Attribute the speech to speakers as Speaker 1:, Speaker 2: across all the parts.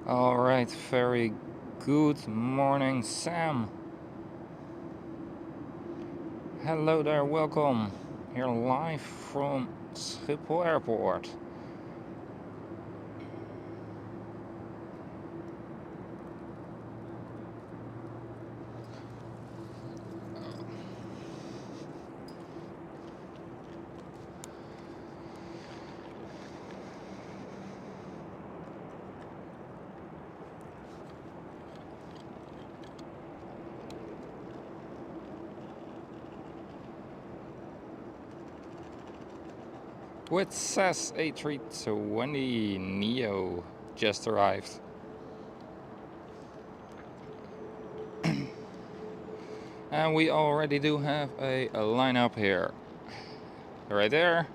Speaker 1: Alright, very good morning, Sam. Hello there, welcome. Here live from Schiphol Airport. With SAS A320 Neo just arrived. And we already do have a lineup here. Right there.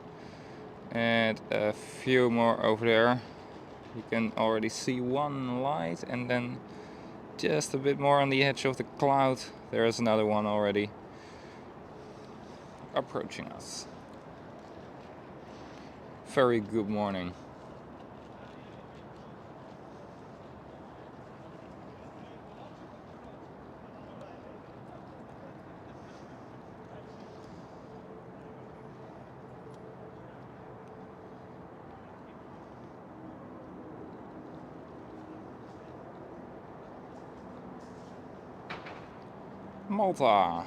Speaker 1: And a few more over there. You can already see one light, and then just a bit more on the edge of the cloud, there is another one already approaching us. Very good morning. Malta.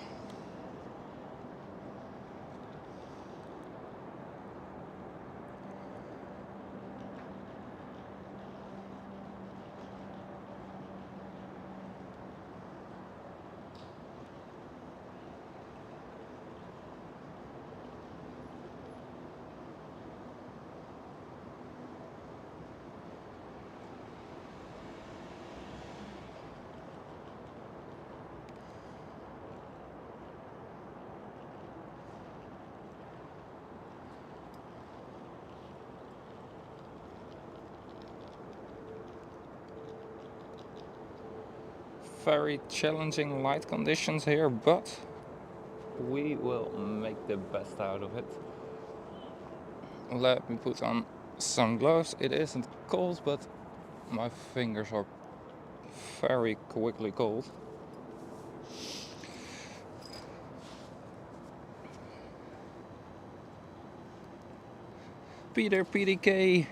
Speaker 1: Very challenging light conditions here, but we will make the best out of it. Let me put on some gloves. It isn't cold, but my fingers are very quickly cold. Peter PDK,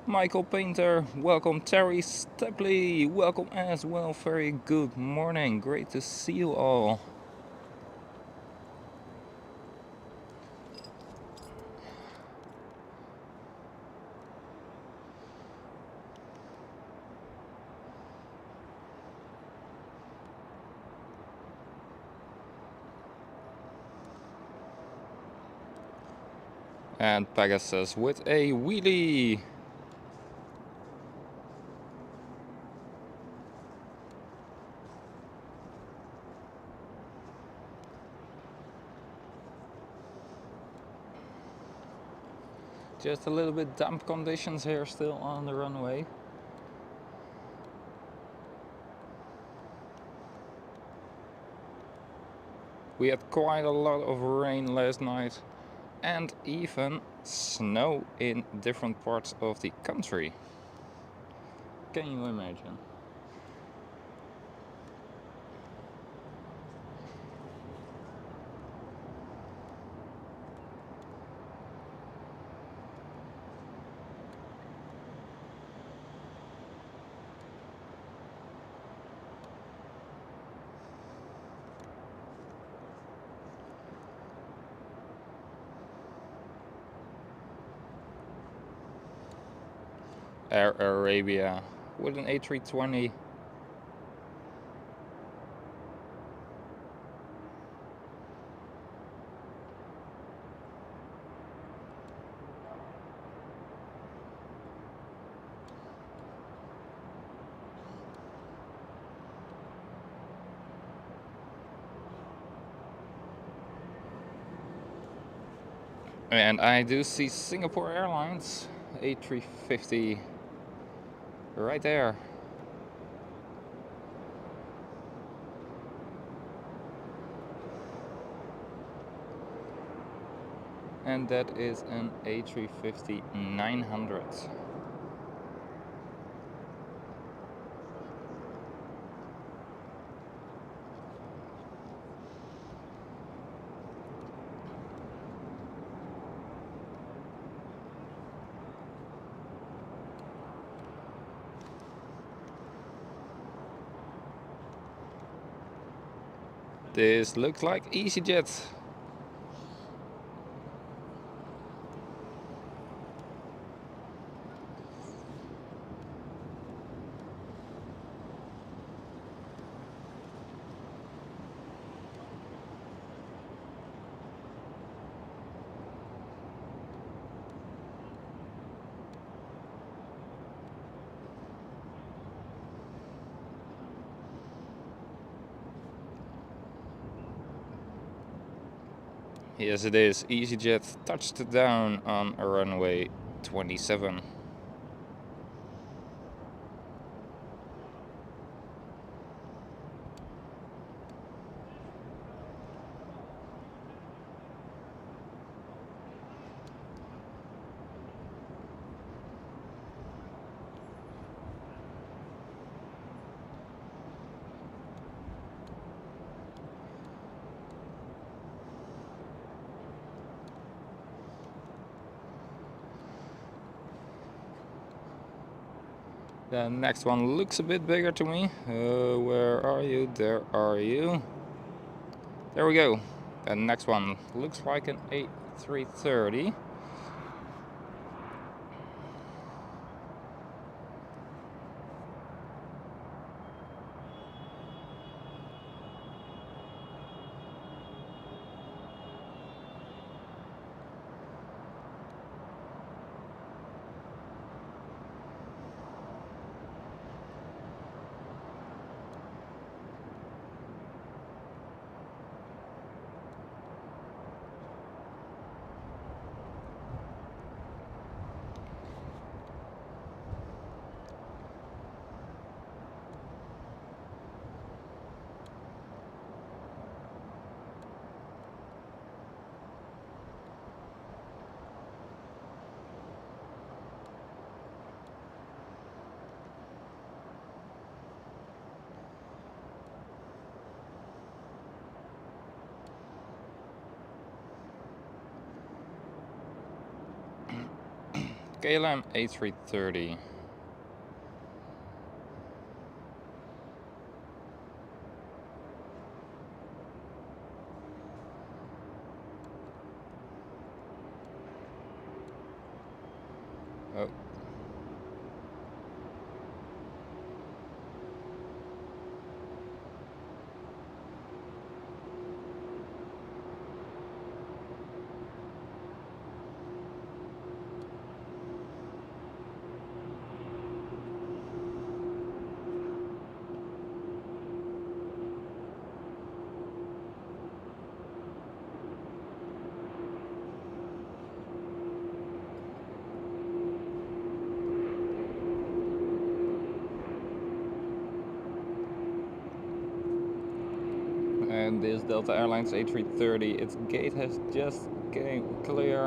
Speaker 1: Michael Painter, welcome. Terry Stepley, welcome as well. Very good morning, great to see you all. And Pegasus with a wheelie. Just a little bit damp conditions here still on the runway. We had quite a lot of rain last night and even snow in different parts of the country. Can you imagine? Air Arabia with an A320. And I do see Singapore Airlines A350 right there. And that is an A350-900. This looks like EasyJet. Yes, it is. EasyJet touched down on runway 27. The next one looks a bit bigger to me. Where are you? There are you. There we go. The next one looks like an A330. KLM A330. Oh. And this Delta Airlines A330, its gate has just came clear.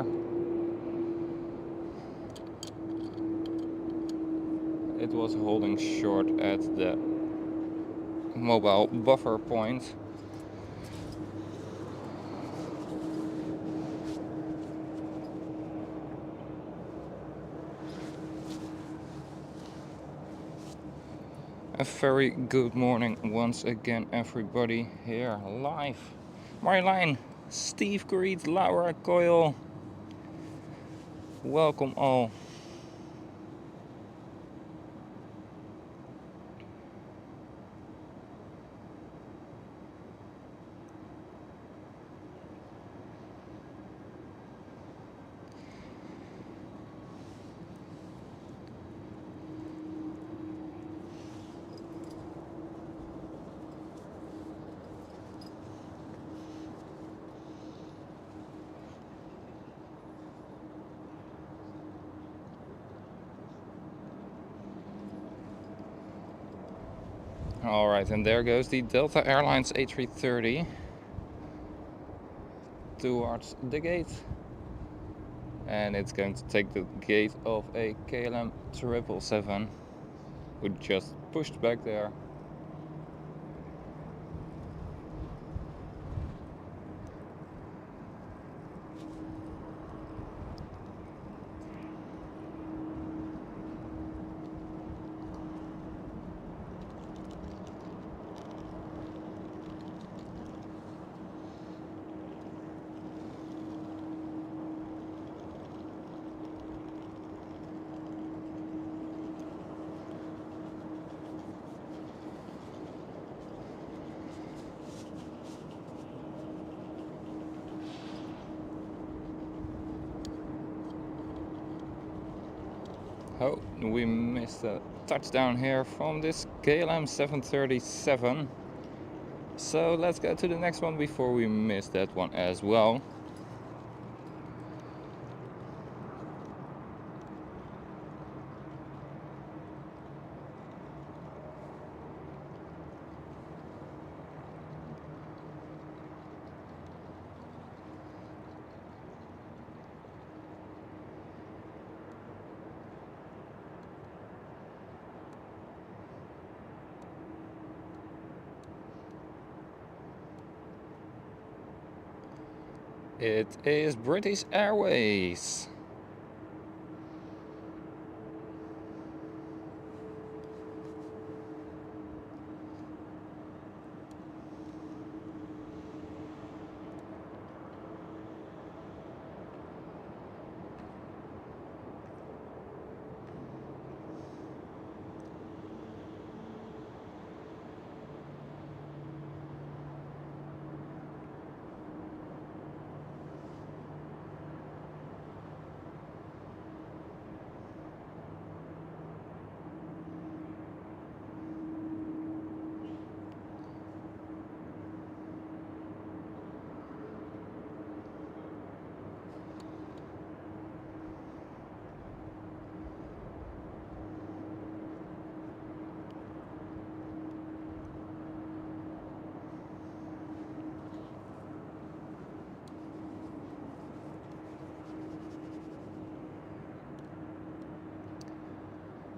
Speaker 1: It was holding short at the mobile buffer point. A very good morning once again, everybody, here live. Marjolein, Steve Creed, Laura Coyle, welcome all. Alright, and there goes the Delta Airlines A330 towards the gate. And it's going to take the gate of a KLM 777, who just pushed back there. Oh, we missed a touchdown here from this KLM 737. So let's go to the next one before we miss that one as well. It is British Airways.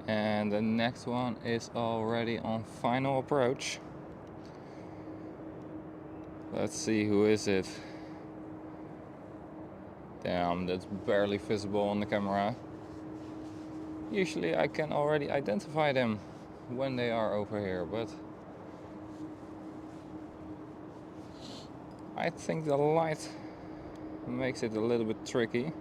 Speaker 1: And the next one is already on final approach. Let's see, who is it? Damn, that's barely visible on the camera. Usually I can already identify them when they are over here, but I think the light makes it a little bit tricky.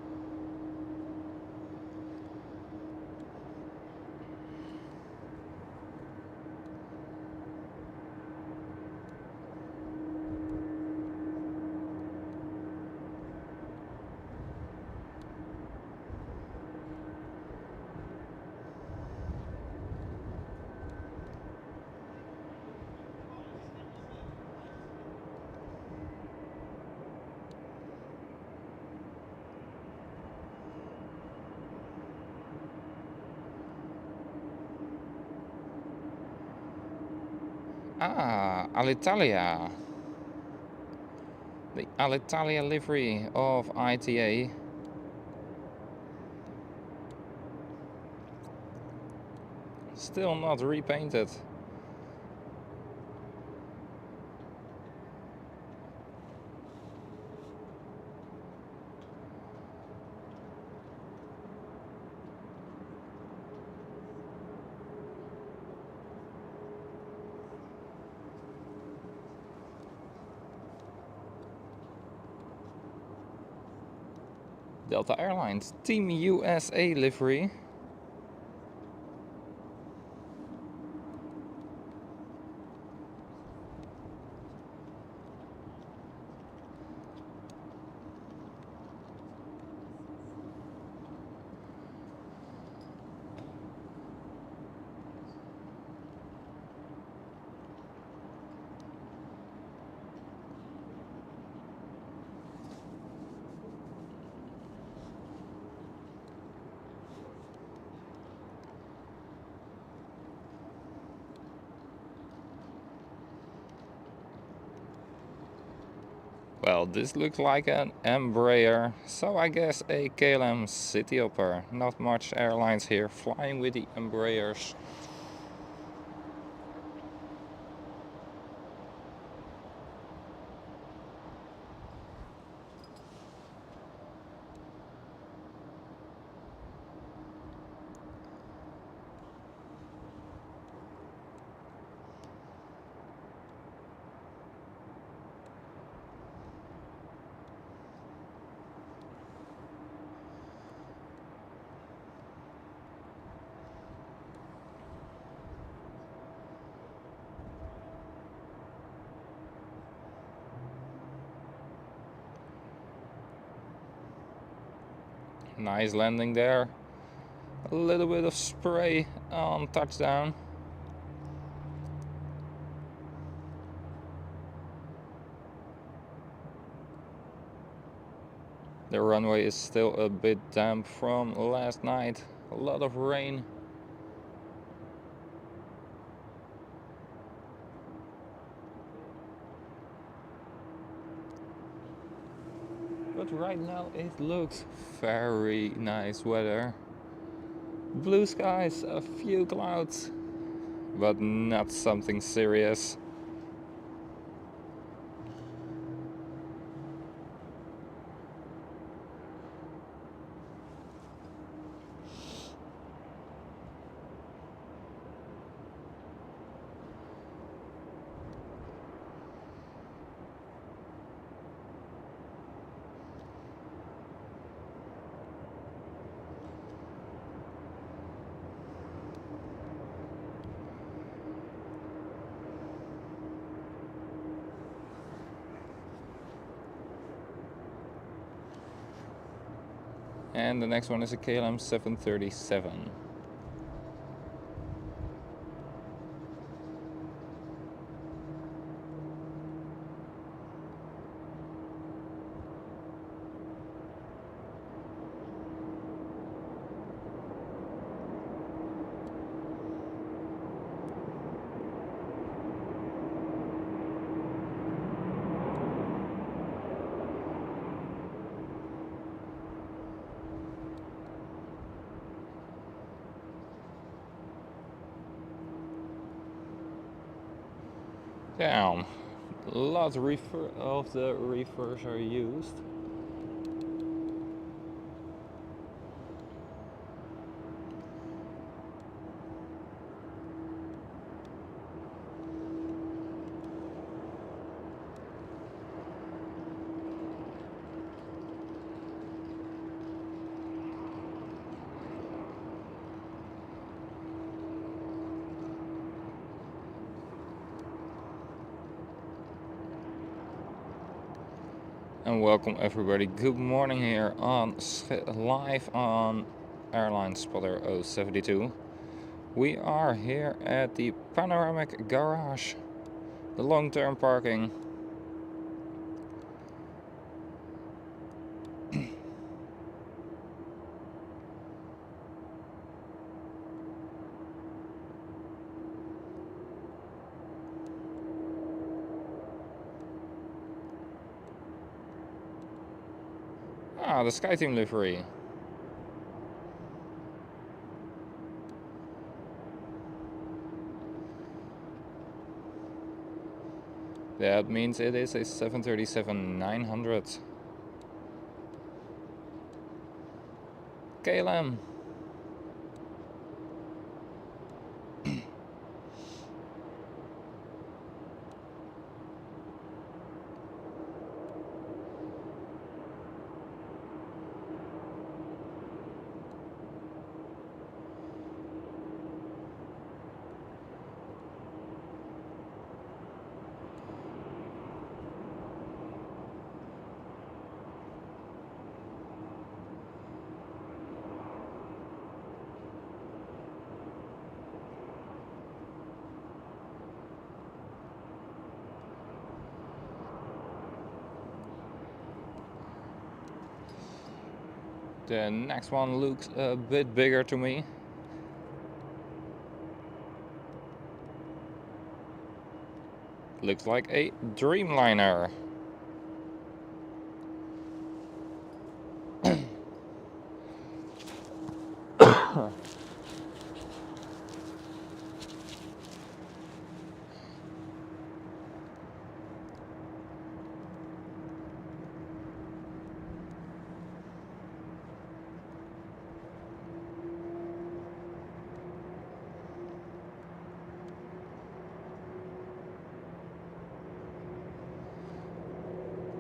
Speaker 1: Ah, Alitalia. The Alitalia livery of ITA. Still not repainted. Delta Airlines Team USA livery. Well, this looks like an Embraer, so I guess a KLM Cityhopper. Not much airlines here flying with the Embraers. Nice landing there. A little bit of spray on touchdown. The runway is still a bit damp from last night. A lot of rain. But right now it looks very nice weather. Blue skies, a few clouds, but not something serious. And the next one is a KLM 737. Damn, lots of the reefers are used. And welcome everybody, good morning here on live on Airlinespotter072. We are here at the Panoramic garage, the long-term parking. Ah, the SkyTeam livery. That means it is a 737-900 KLM. The next one looks a bit bigger to me. Looks like a Dreamliner.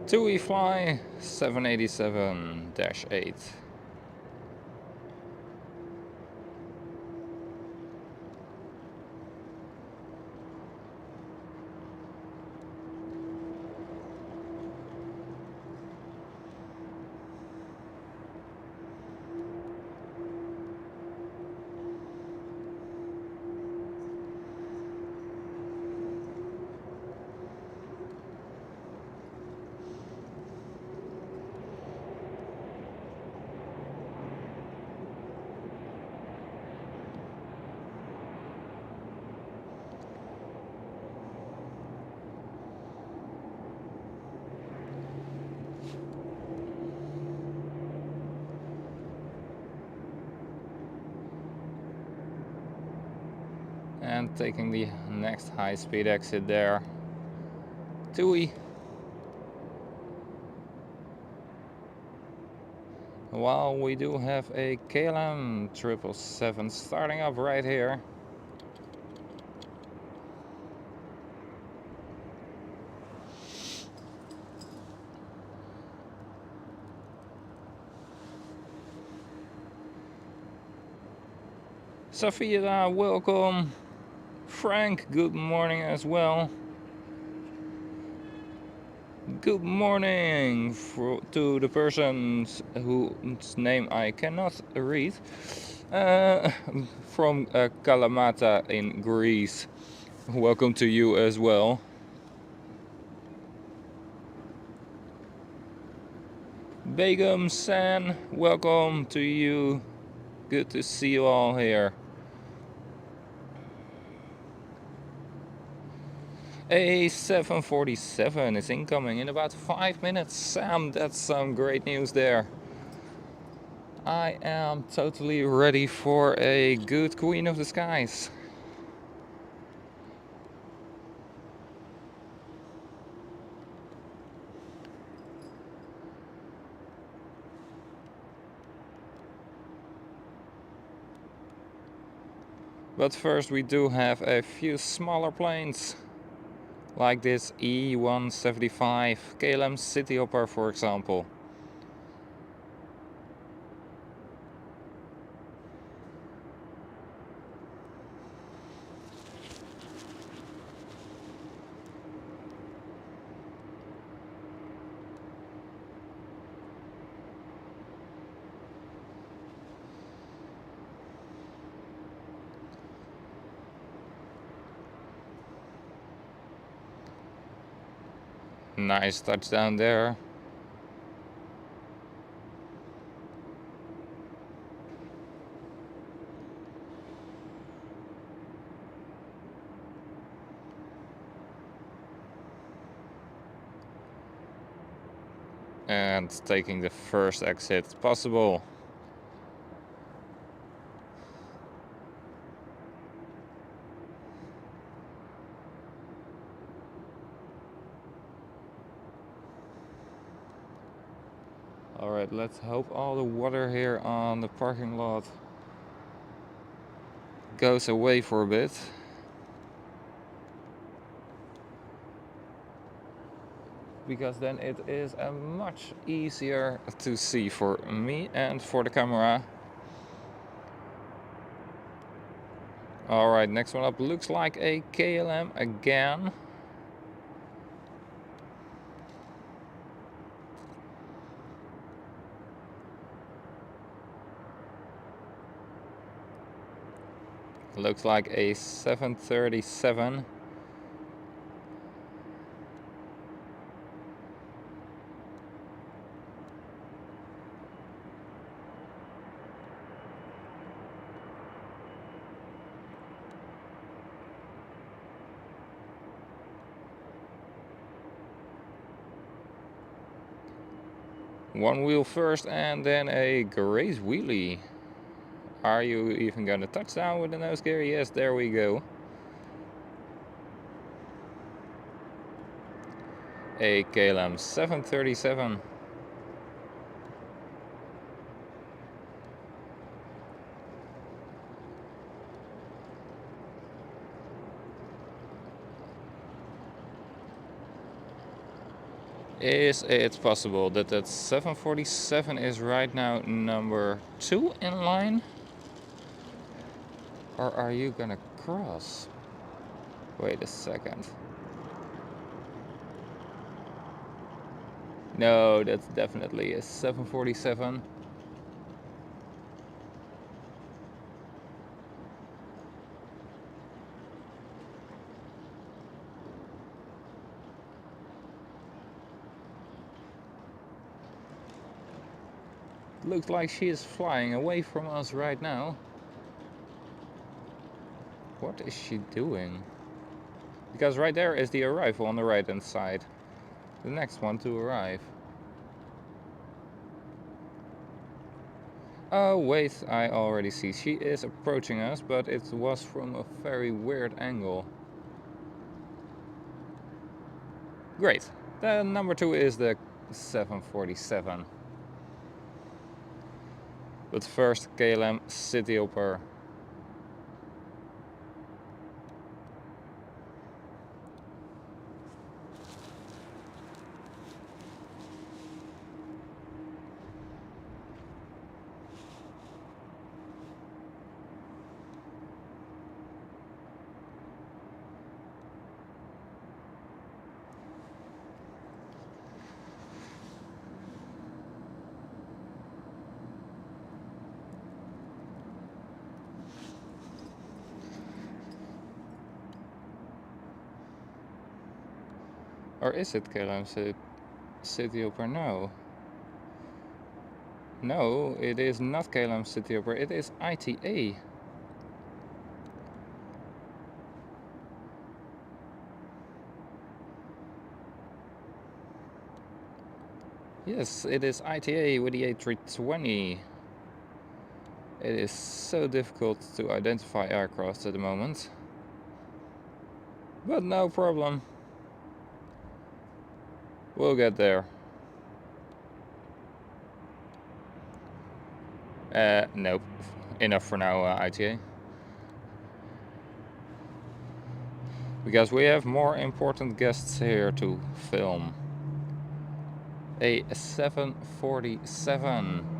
Speaker 1: TUI Fly 787-8. and taking the next high-speed exit there. TUI. While we do have a KLM 777 starting up right here. Safira, welcome. Frank, good morning as well. Good morning to the person whose name I cannot read. From Kalamata in Greece. Welcome to you as well. Begum San, welcome to you. Good to see you all here. A 747 is incoming in about 5 minutes. Sam, that's some great news there. I am totally ready for a good Queen of the Skies. But first we do have a few smaller planes. Like this E175 KLM Cityhopper, for example. Nice touchdown there. And taking the first exit possible. Alright, let's hope all the water here on the parking lot goes away for a bit. Because then it is much easier to see for me and for the camera. Alright, next one up looks like a KLM again. Looks like a 737. One wheel first and then a grace wheelie. Are you even going to touch down with the nose gear? Yes, there we go. A KLM 737. Is it possible that that 747 is right now number 2 in line? Or are you gonna cross? Wait a second. No, that's definitely a 747. Looks like she is flying away from us right now. What is she doing? Because right there is the arrival on the right hand side. The next one to arrive. Oh wait, I already see. She is approaching us, but it was from a very weird angle. Great. The number 2 is the 747. But first, KLM City Hopper. Or is it KLM City Hopper? No. No, it is not KLM City Hopper, it is ITA. Yes, it is ITA with the A320. It is so difficult to identify aircraft at the moment. But no problem. We'll get there. Nope. Enough for now, ITA. Because we have more important guests here to film. A 747.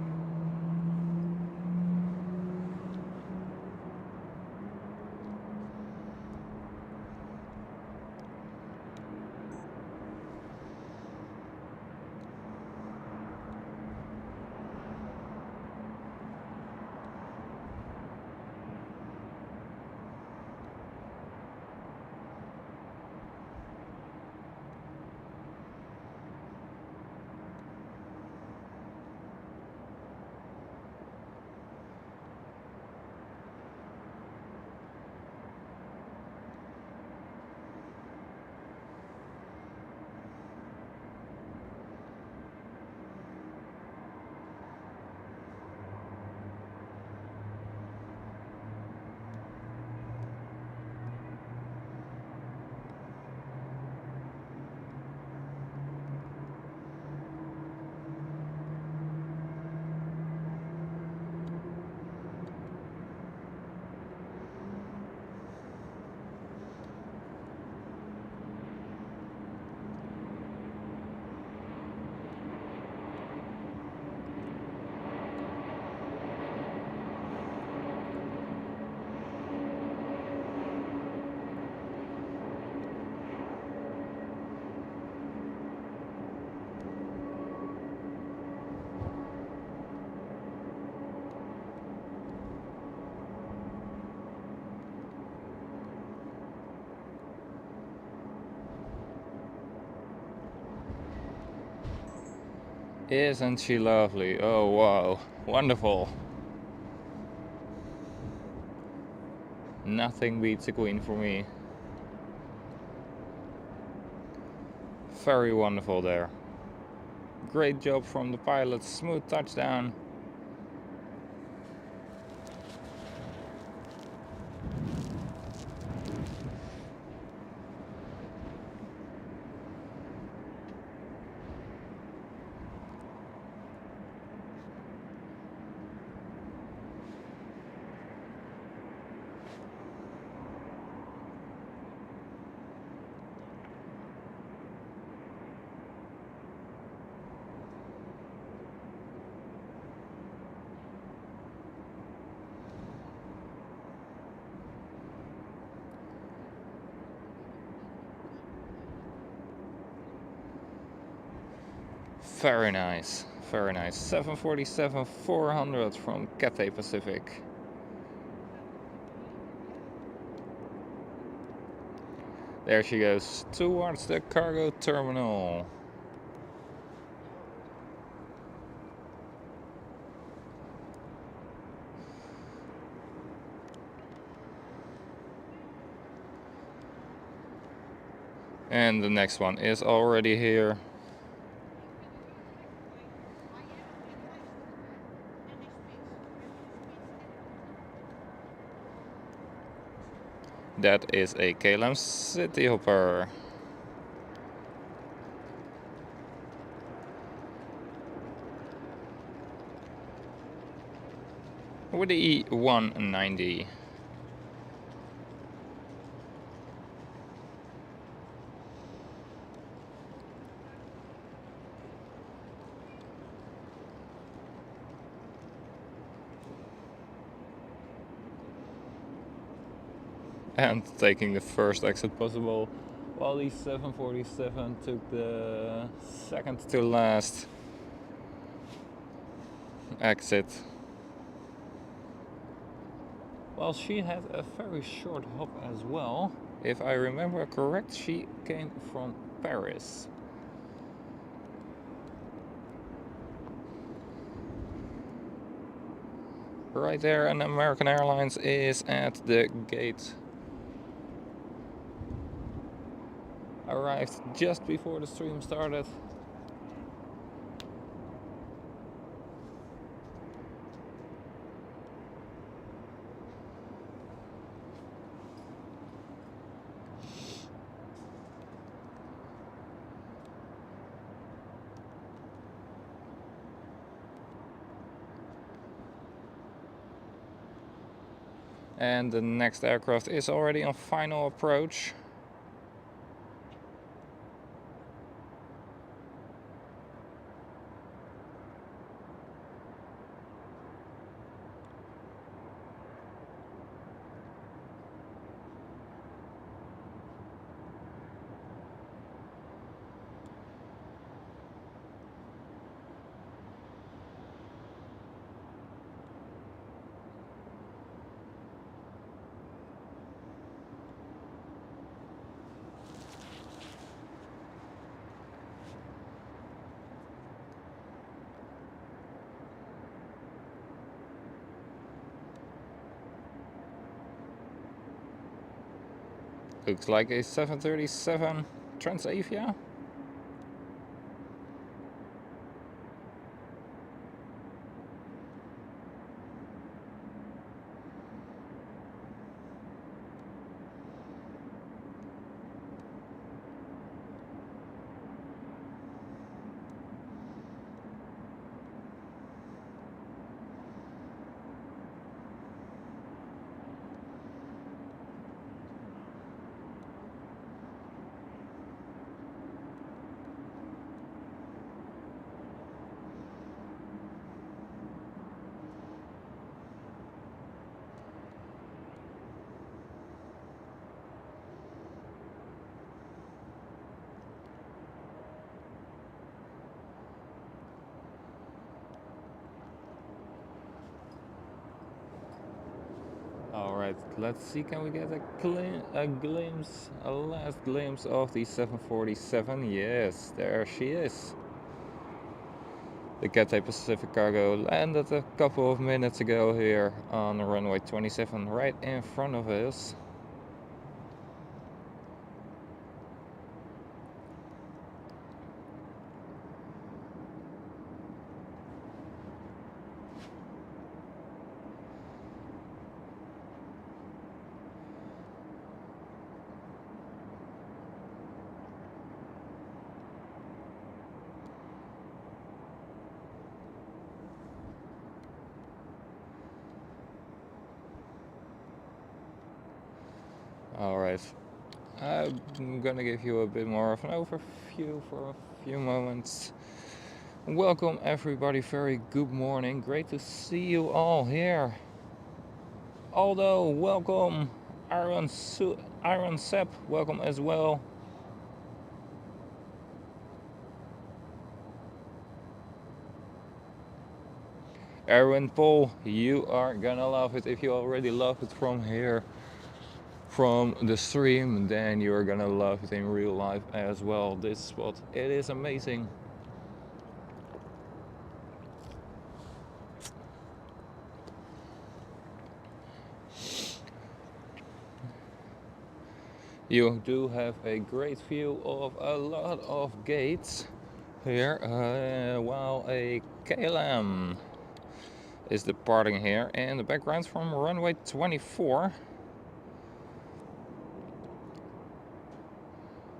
Speaker 1: Isn't she lovely? Oh wow, wonderful. Nothing beats a queen for me. Very wonderful there. Great job from the pilot, smooth touchdown. Very nice, very nice. 747-400 from Cathay Pacific. There she goes towards the cargo terminal. And the next one is already here. That is a KLM City Hopper. With the E190. And taking the first exit possible, while the 747 took the second to last exit. Well, she had a very short hop as well. If I remember correct, she came from Paris. Right there, and American Airlines is at the gate. Arrived just before the stream started. And the next aircraft is already on final approach. Looks like a 737 Transavia. Alright, let's see, can we get a last glimpse of the 747? Yes, there she is. The Cathay Pacific cargo landed a couple of minutes ago here on runway 27, right in front of us. Alright, I'm gonna give you a bit more of an overview for a few moments. Welcome everybody, very good morning, great to see you all here. Aldo, welcome. Iron Sepp, welcome as well. Erwin Paul, you are gonna love it. If you already love it from here, from the stream, then you're gonna love it in real life as well. This spot, it is amazing. You do have a great view of a lot of gates here, while a KLM is departing here in the background from runway 24.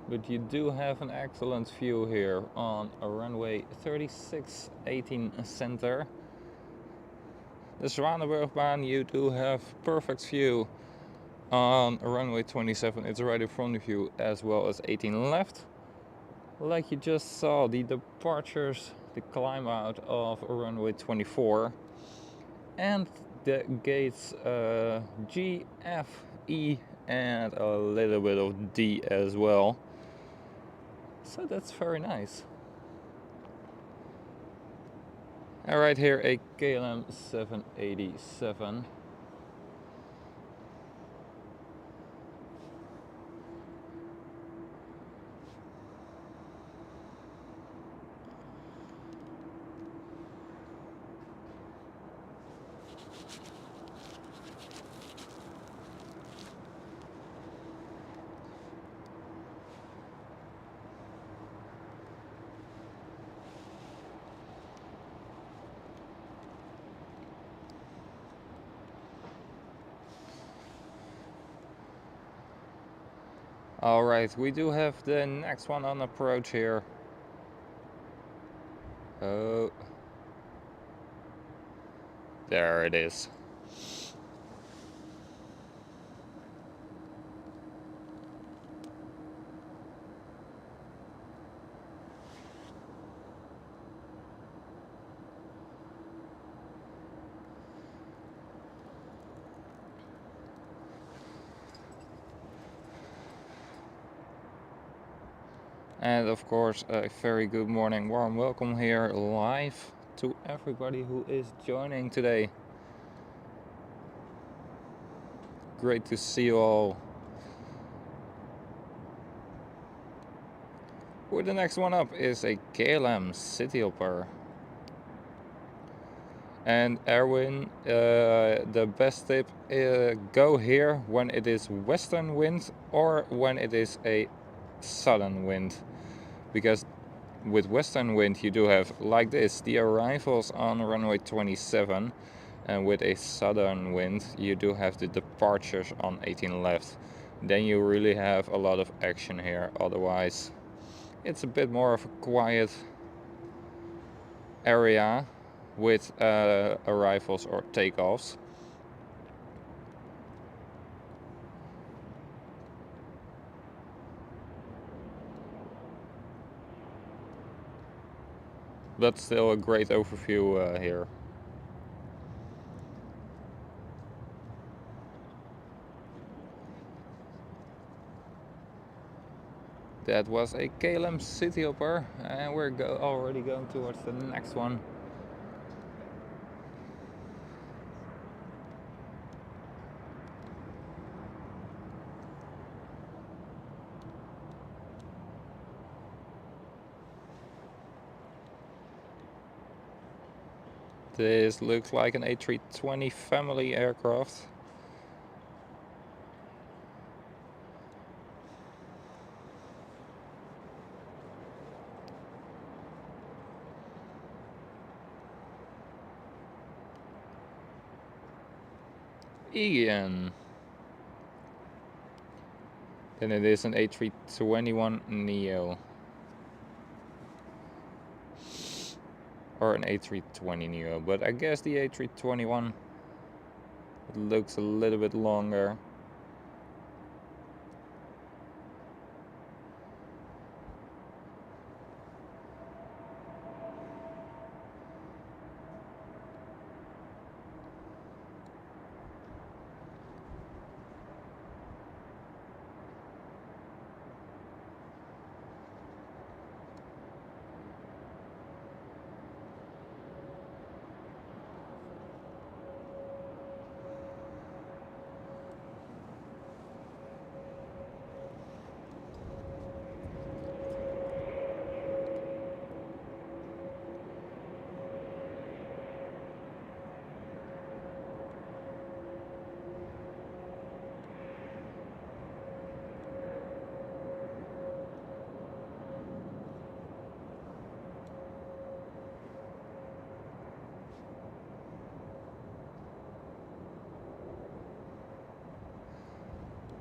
Speaker 1: but you do have an excellent view here on a runway 3618 center. The Zwanenburgbaan, you do have perfect view on a runway 27. It's right in front of you, as well as 18 left. Like you just saw, the departures, the climb out of a runway 24, and the gates G, F, E, and a little bit of D as well. So that's very nice. Alright, here a KLM 787. Alright, we do have the next one on approach here. Oh, there it is. And of course, a very good morning, warm welcome here live to everybody who is joining today. Great to see you all. Well, the next one up is a KLM City Hopper. And Erwin, the best tip, go here when it is western wind or when it is a southern wind. Because with western wind you do have, like this, the arrivals on runway 27. And with a southern wind you do have the departures on 18 left. Then you really have a lot of action here. Otherwise it's a bit more of a quiet area with arrivals or takeoffs. But still a great overview here. That was a KLM City Hopper, and we're already going towards the next one. This looks like an A320 family aircraft. Ian. Then it is an A321 Neo. Or an A320 Neo, but I guess the A321, it looks a little bit longer.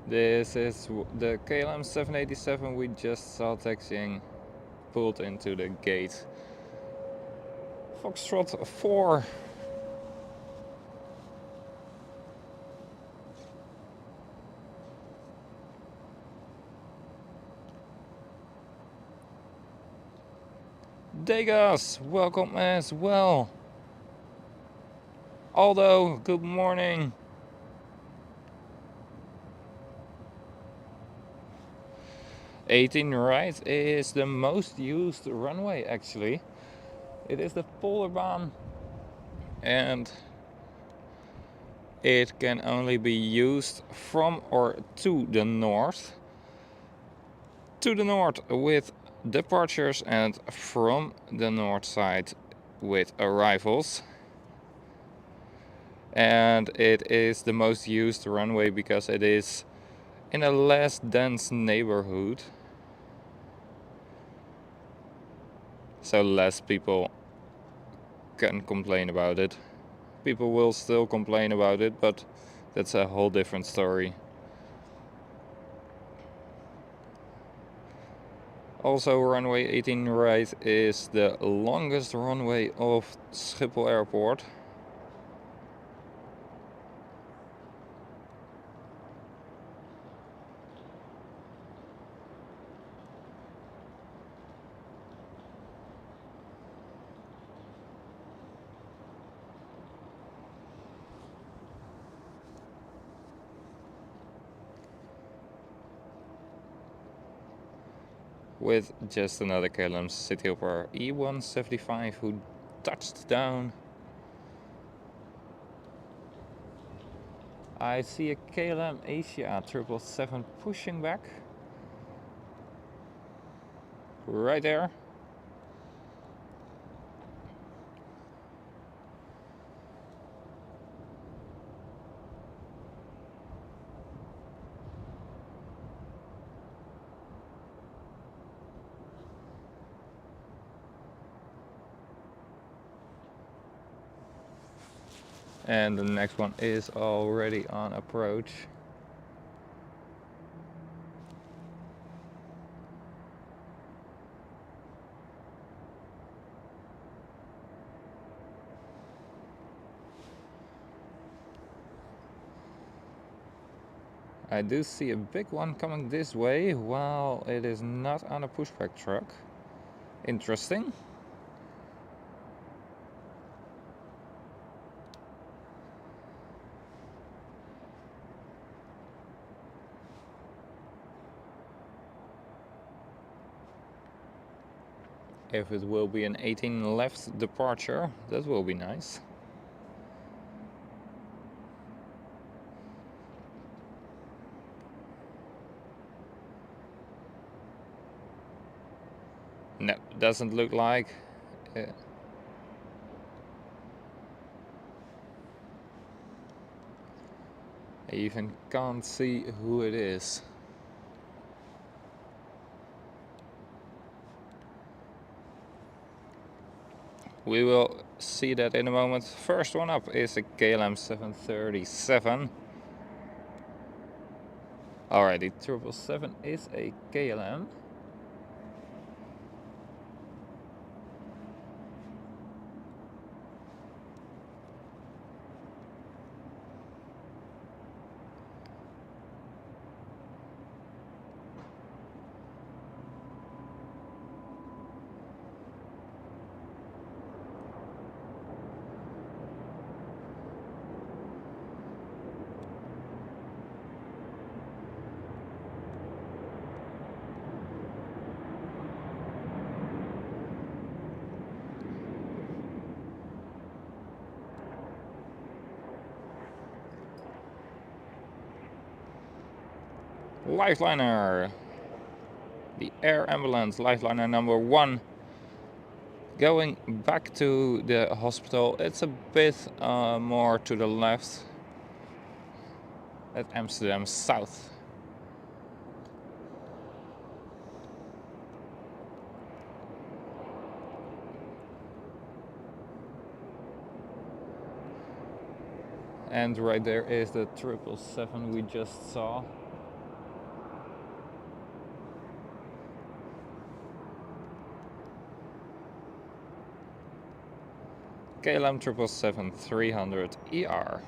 Speaker 1: This is the KLM 787 we just saw taxiing, pulled into the gate. Foxtrot 4. Degas, welcome as well. Aldo, good morning. '18 right is the most used runway actually. It is the Polerbaan and it can only be used from or to the north. To the north with departures and from the north side with arrivals. And it is the most used runway because it is in a less dense neighborhood. So less people can complain about it. People will still complain about it, but that's a whole different story. Also, runway 18 right is the longest runway of Schiphol Airport. With just another KLM Cityhopper E175 who touched down. I see a KLM Asia 777 pushing back. Right there. And the next one is already on approach. I do see a big one coming this way while it is not on a pushback truck. Interesting. If it will be an 18 left departure, that will be nice. No, doesn't look like. I even can't see who it is. We will see that in a moment. First one up is a KLM 737. Alrighty, 777 is a KLM. Lifeliner. The air ambulance, lifeliner number 1. Going back to the hospital. It's a bit more to the left at Amsterdam South. And right there is the 777 we just saw. KLM 777-300 ER.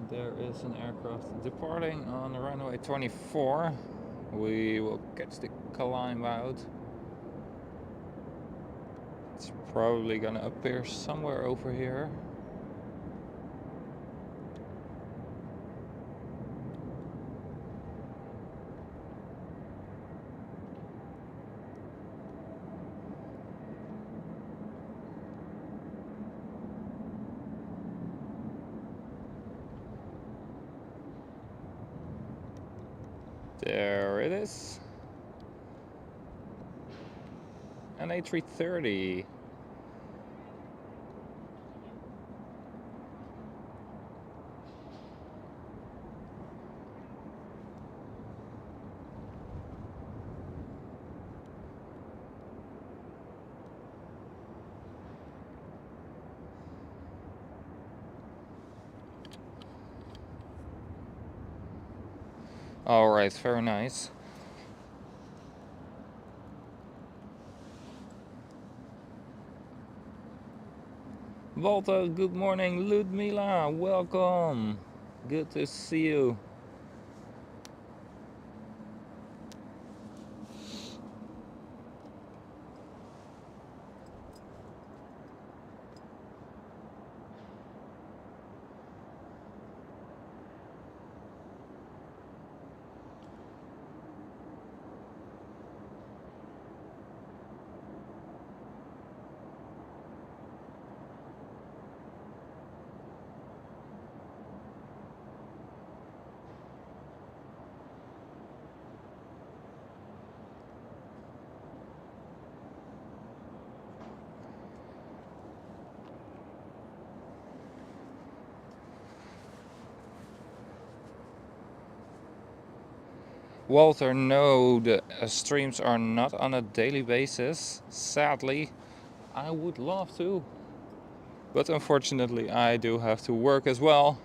Speaker 1: There is an aircraft departing on runway 24. We will catch the climb out. It's probably gonna appear somewhere over here. There it is. An A330. Alright, very nice. Walter, good morning. Ludmila, welcome. Good to see you. Walter, no, the streams are not on a daily basis. Sadly, I would love to. But unfortunately, I do have to work as well.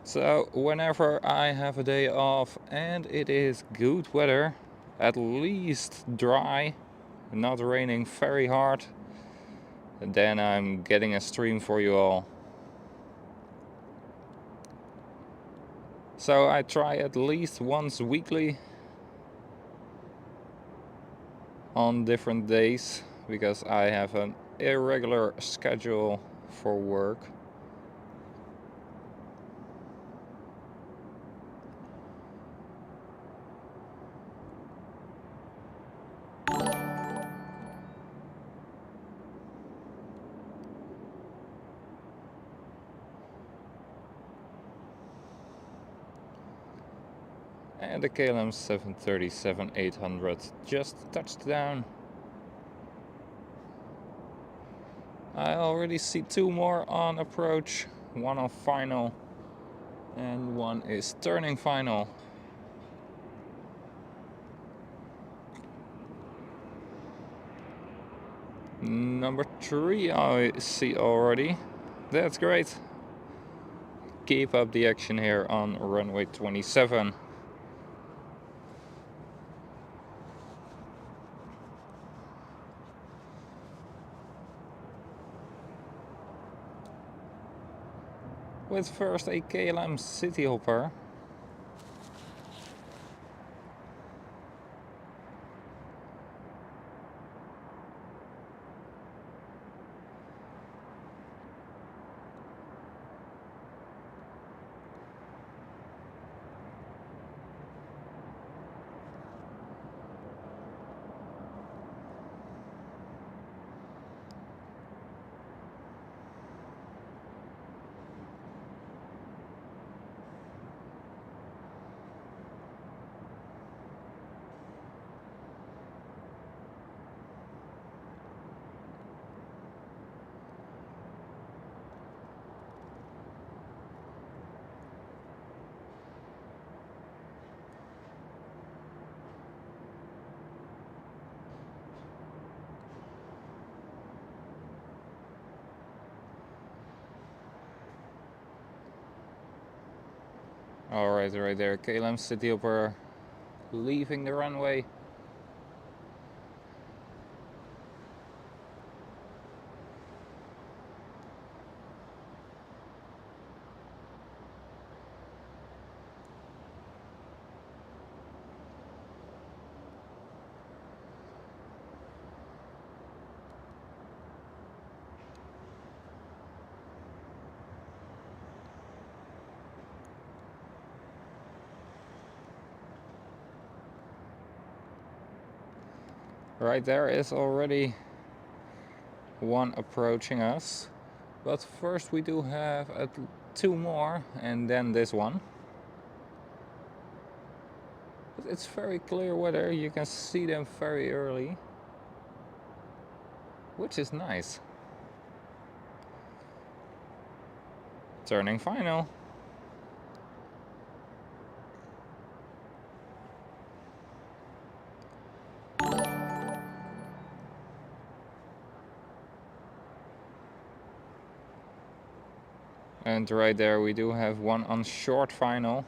Speaker 1: So whenever I have a day off and it is good weather, at least dry, not raining very hard, then I'm getting a stream for you all. So I try at least once weekly on different days because I have an irregular schedule for work. And the KLM 737-800 just touched down. I already see two more on approach, one on final and one is turning final. Number 3 I see already. That's great. Keep up the action here on runway 27. With first a KLM City Hopper. Alright, right there, KLM City Hopper leaving the runway. Right there is already one approaching us. But first we do have two more and then this one. But it's very clear weather, you can see them very early, which is nice. Turning final. And right there we do have one on short final.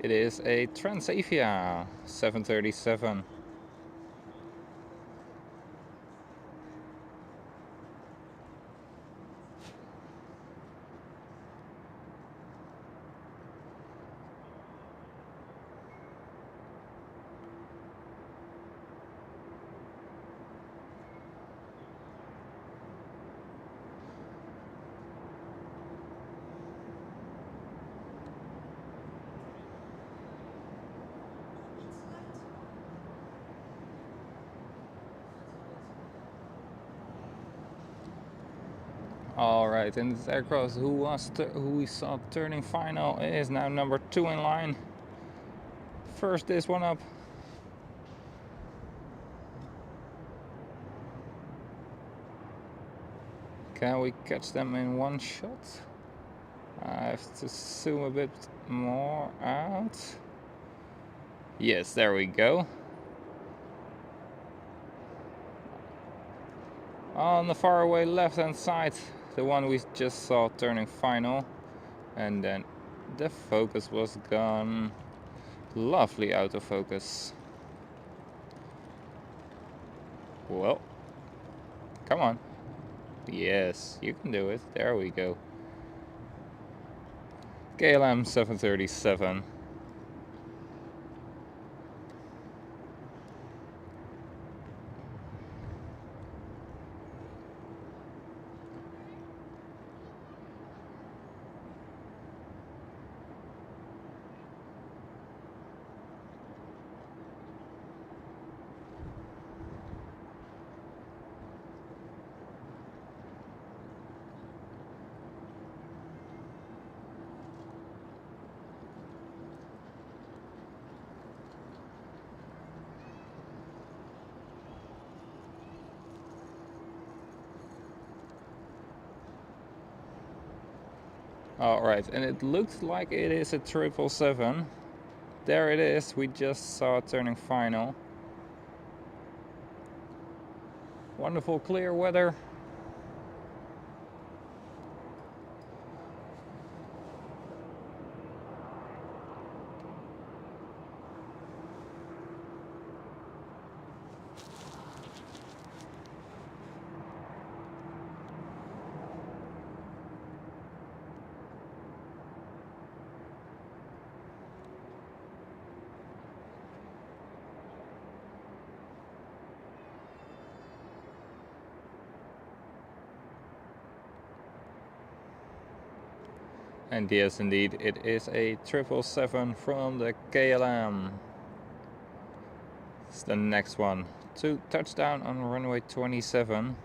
Speaker 1: It is a Transavia 737. Alright, and this aircraft who we saw turning final is now number 2 in line. First this one up. Can we catch them in one shot? I have to zoom a bit more out. Yes, there we go. On the faraway left hand side, the one we just saw turning final. And then the focus was gone. Lovely autofocus. Well, come on. Yes, you can do it. There we go. KLM 737. Alright, and it looks like it is a 777. There it is, we just saw it turning final. Wonderful clear weather. And yes, indeed, it is a 777 from the KLM. It's the next one to touchdown on runway 27.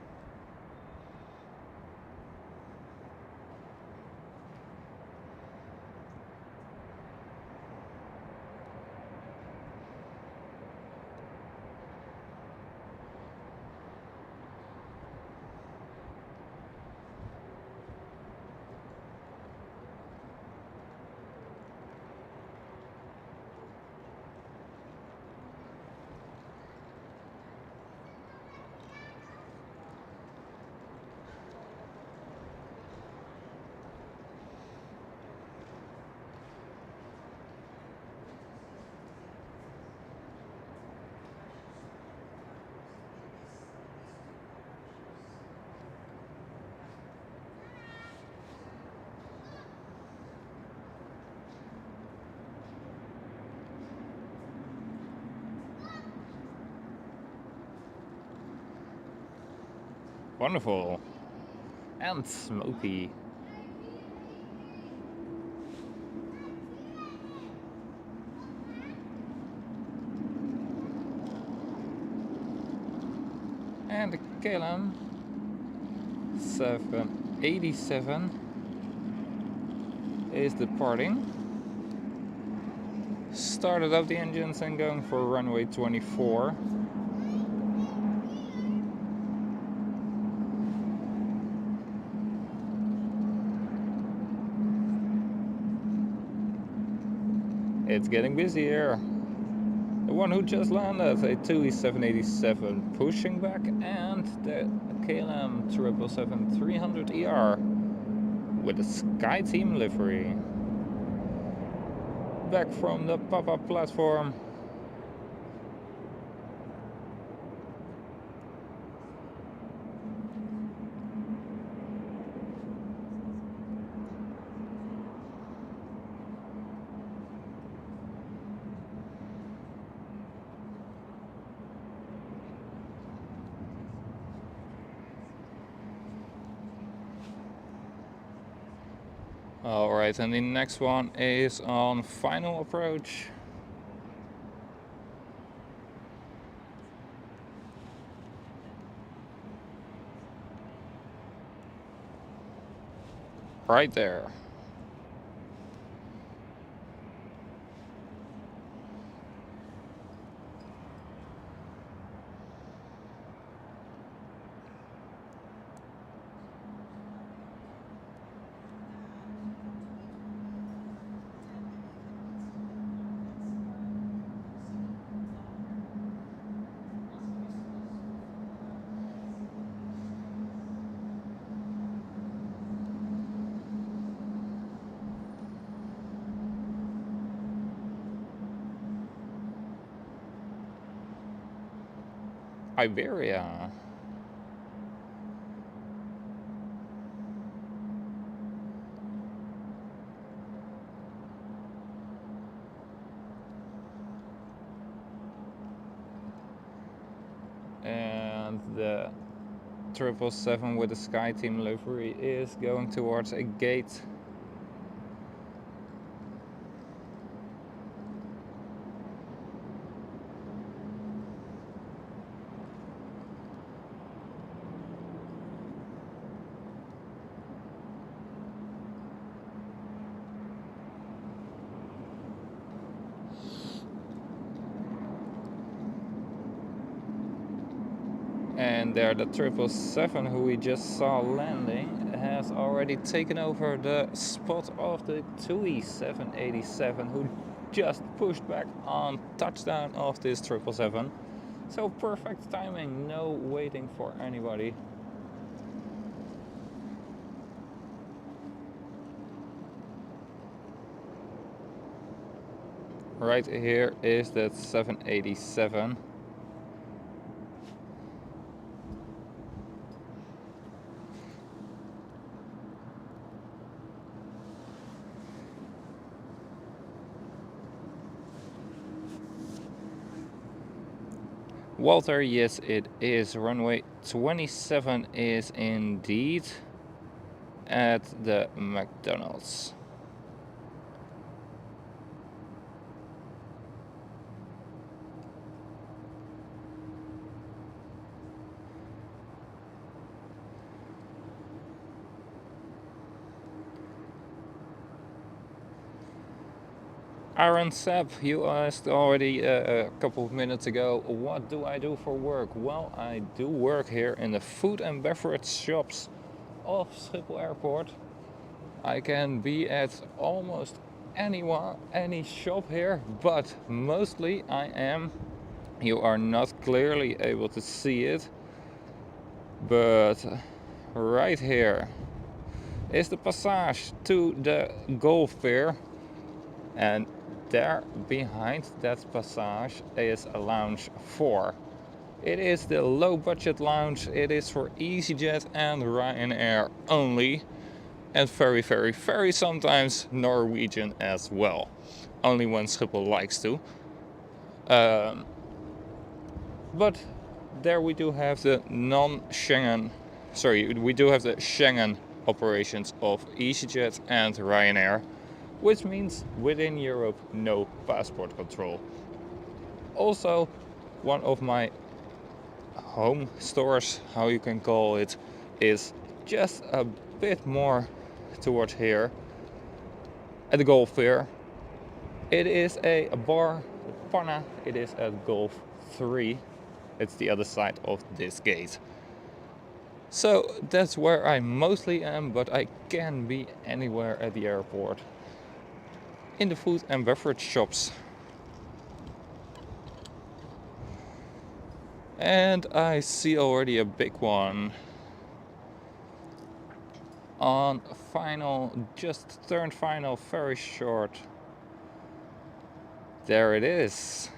Speaker 1: Wonderful. And smoky. And the KLM 787 is departing. Started up the engines and going for runway 24. It's getting busier. The one who just landed, a TUI 787 pushing back, and the KLM 777-300ER with a SkyTeam livery. Back from the pop-up platform. Alright, and the next one is on final approach. Right there. Iberia. And the 777 with the SkyTeam livery is going towards a gate. And there the 777 who we just saw landing has already taken over the spot of the TUI 787 who just pushed back on touchdown of this 777. So perfect timing, no waiting for anybody. Right here is that 787. Walter, yes it is. Runway 27 is indeed at the McDonald's. Aaron Sepp, you asked already a couple of minutes ago, what do I do for work? Well, I do work here in the food and beverage shops of Schiphol Airport. I can be at almost any shop here, but mostly I am. You are not clearly able to see it, but right here is the passage to the golf pier, and there behind that passage is a lounge 4. It is the low budget lounge. It is for EasyJet and Ryanair only, and very sometimes Norwegian as well, only when Schiphol likes to. But there we do have the non-Schengen sorry, we do have the Schengen operations of EasyJet and Ryanair, which means within Europe no passport control. Also, one of my home stores, how you can call it, is just a bit more towards here at the Gulf Fair. It is a bar, Pana. It is at Gulf 3. It's the other side of this gate. So that's where I mostly am, but I can be anywhere at the airport. In the food and beverage shops. And I see already a big one. On final, just turned final, very short. There it is.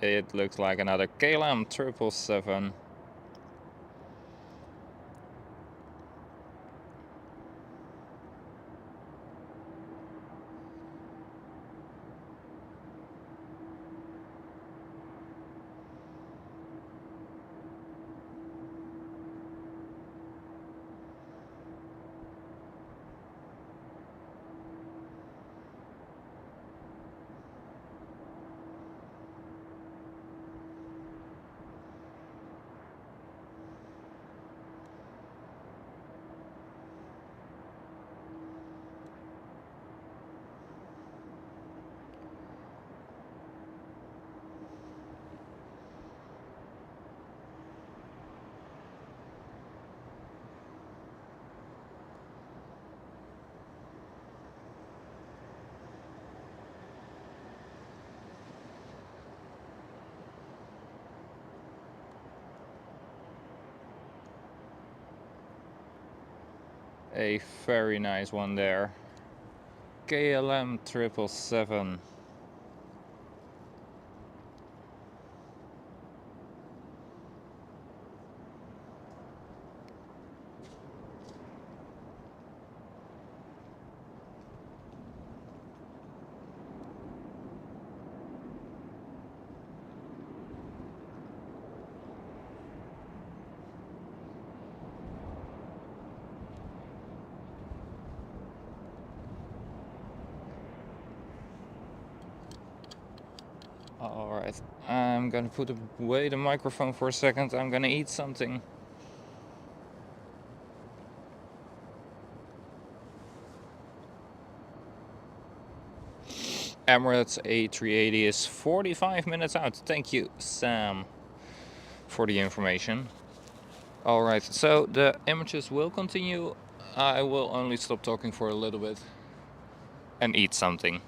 Speaker 1: It looks like another KLM 777. A very nice one there. KLM 777. Alright, I'm gonna put away the microphone for a second. I'm gonna eat something. Emirates A380 is 45 minutes out. Thank you, Sam, for the information. Alright, so the images will continue. I will only stop talking for a little bit and eat something.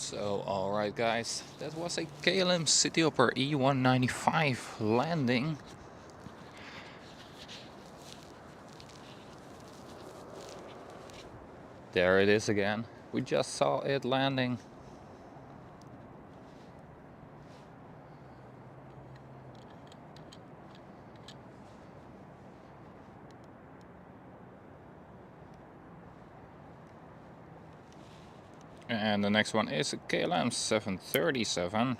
Speaker 1: So, alright guys, that was a KLM Cityhopper E195 landing. There it is again. We just saw it landing. And the next one is a KLM 737.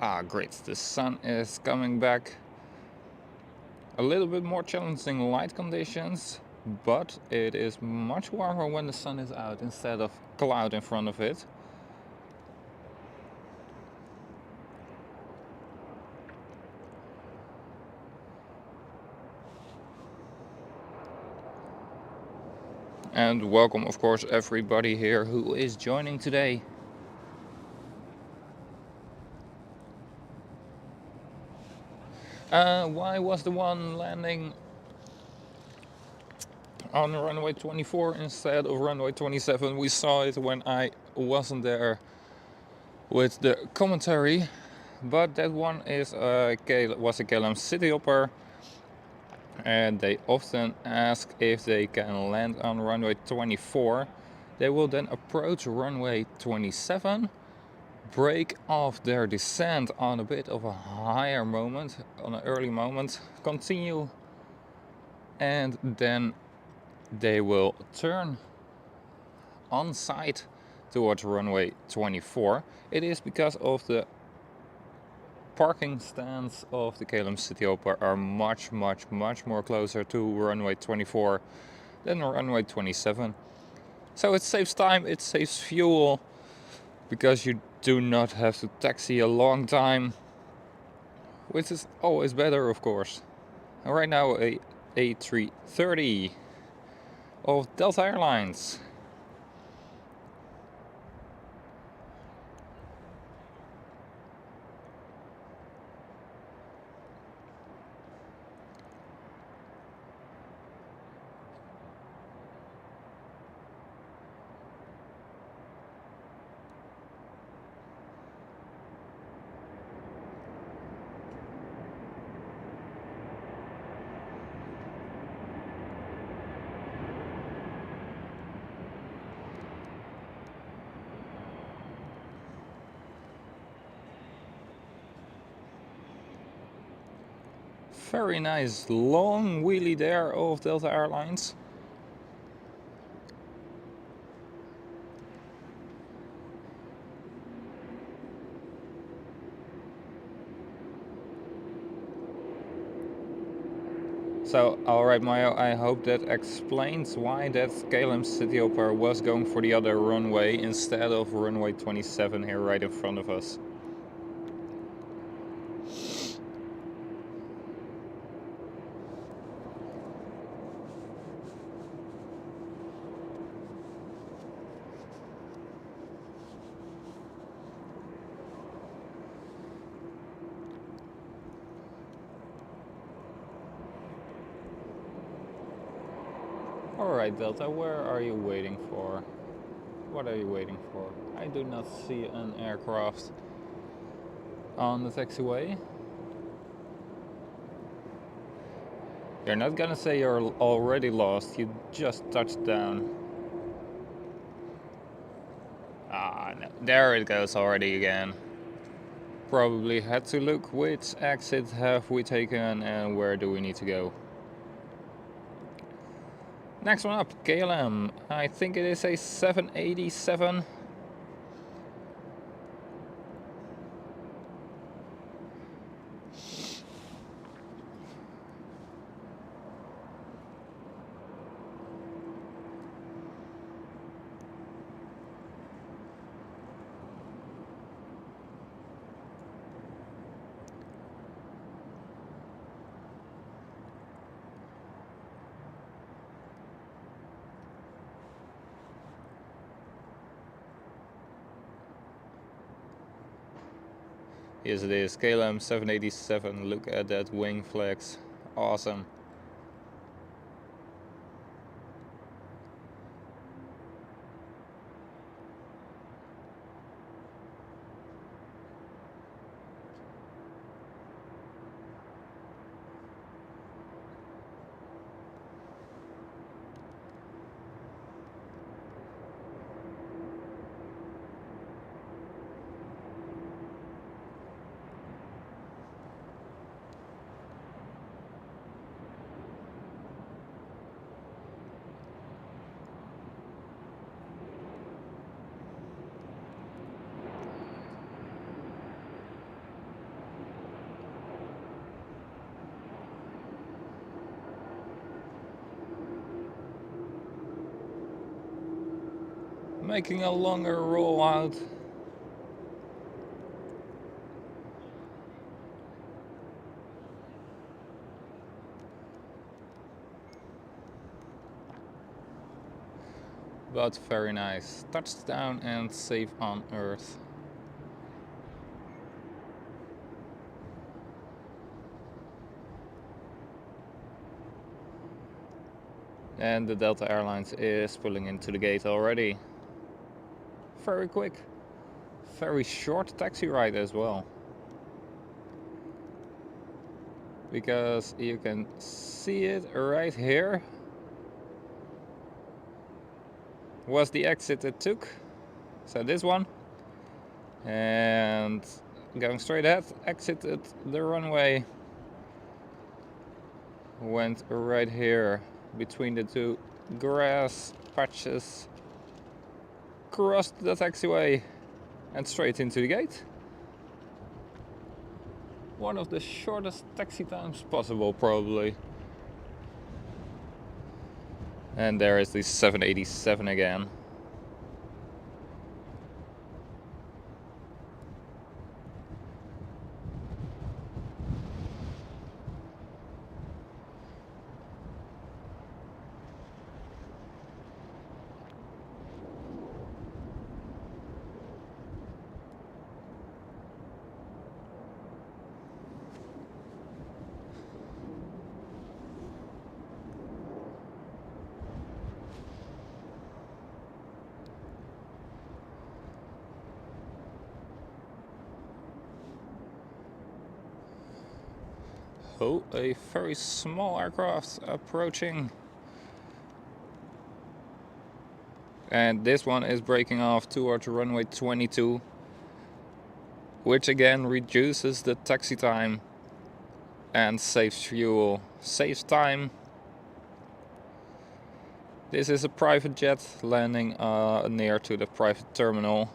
Speaker 1: Ah, great, the sun is coming back. A little bit more challenging light conditions, but it is much warmer when the sun is out instead of cloud in front of it. And welcome, of course, everybody here who is joining today. Why was the one landing on runway 24 instead of runway 27? We saw it when I wasn't there with the commentary, but that one is was a KLM Cityhopper, and they often ask if they can land on runway 24. They will then approach runway 27, break off their descent on a bit of a higher moment, on an early moment, continue, and then they will turn on site towards runway 24. It is because of the parking stands of the KLM Cityhopper are much more closer to runway 24 than runway 27. So it saves time, it saves fuel, because you do not have to taxi a long time, which is always better, of course. And right now a A380 of Delta Airlines. Very nice long wheelie there of Delta Airlines. So, alright Mayo, I hope that explains why that KLM Cityhopper was going for the other runway instead of runway 27 here right in front of us. Alright Delta, where are you waiting for? What are you waiting for? I do not see an aircraft on the taxiway. You're not gonna say you're already lost, you just touched down. Ah, no. There it goes already again. Probably had to look which exit have we taken and where do we need to go. Next one up, KLM. I think it is a 787. Yes, it is. KLM 787. Look at that wing flex. Awesome. Making a longer rollout. But very nice. Touchdown and safe on Earth. And the Delta Airlines is pulling into the gate already. Very quick. Very short taxi ride as well. Because you can see it right here. Was the exit it took. So this one. And going straight ahead, exited the runway. Went right here between the two grass patches. Crossed the taxiway and straight into the gate. One of the shortest taxi times possible, probably. And there is the 787 again. Oh, a very small aircraft approaching. And this one is breaking off towards runway 22, which again reduces the taxi time and saves fuel, saves time. This is a private jet landing near to the private terminal.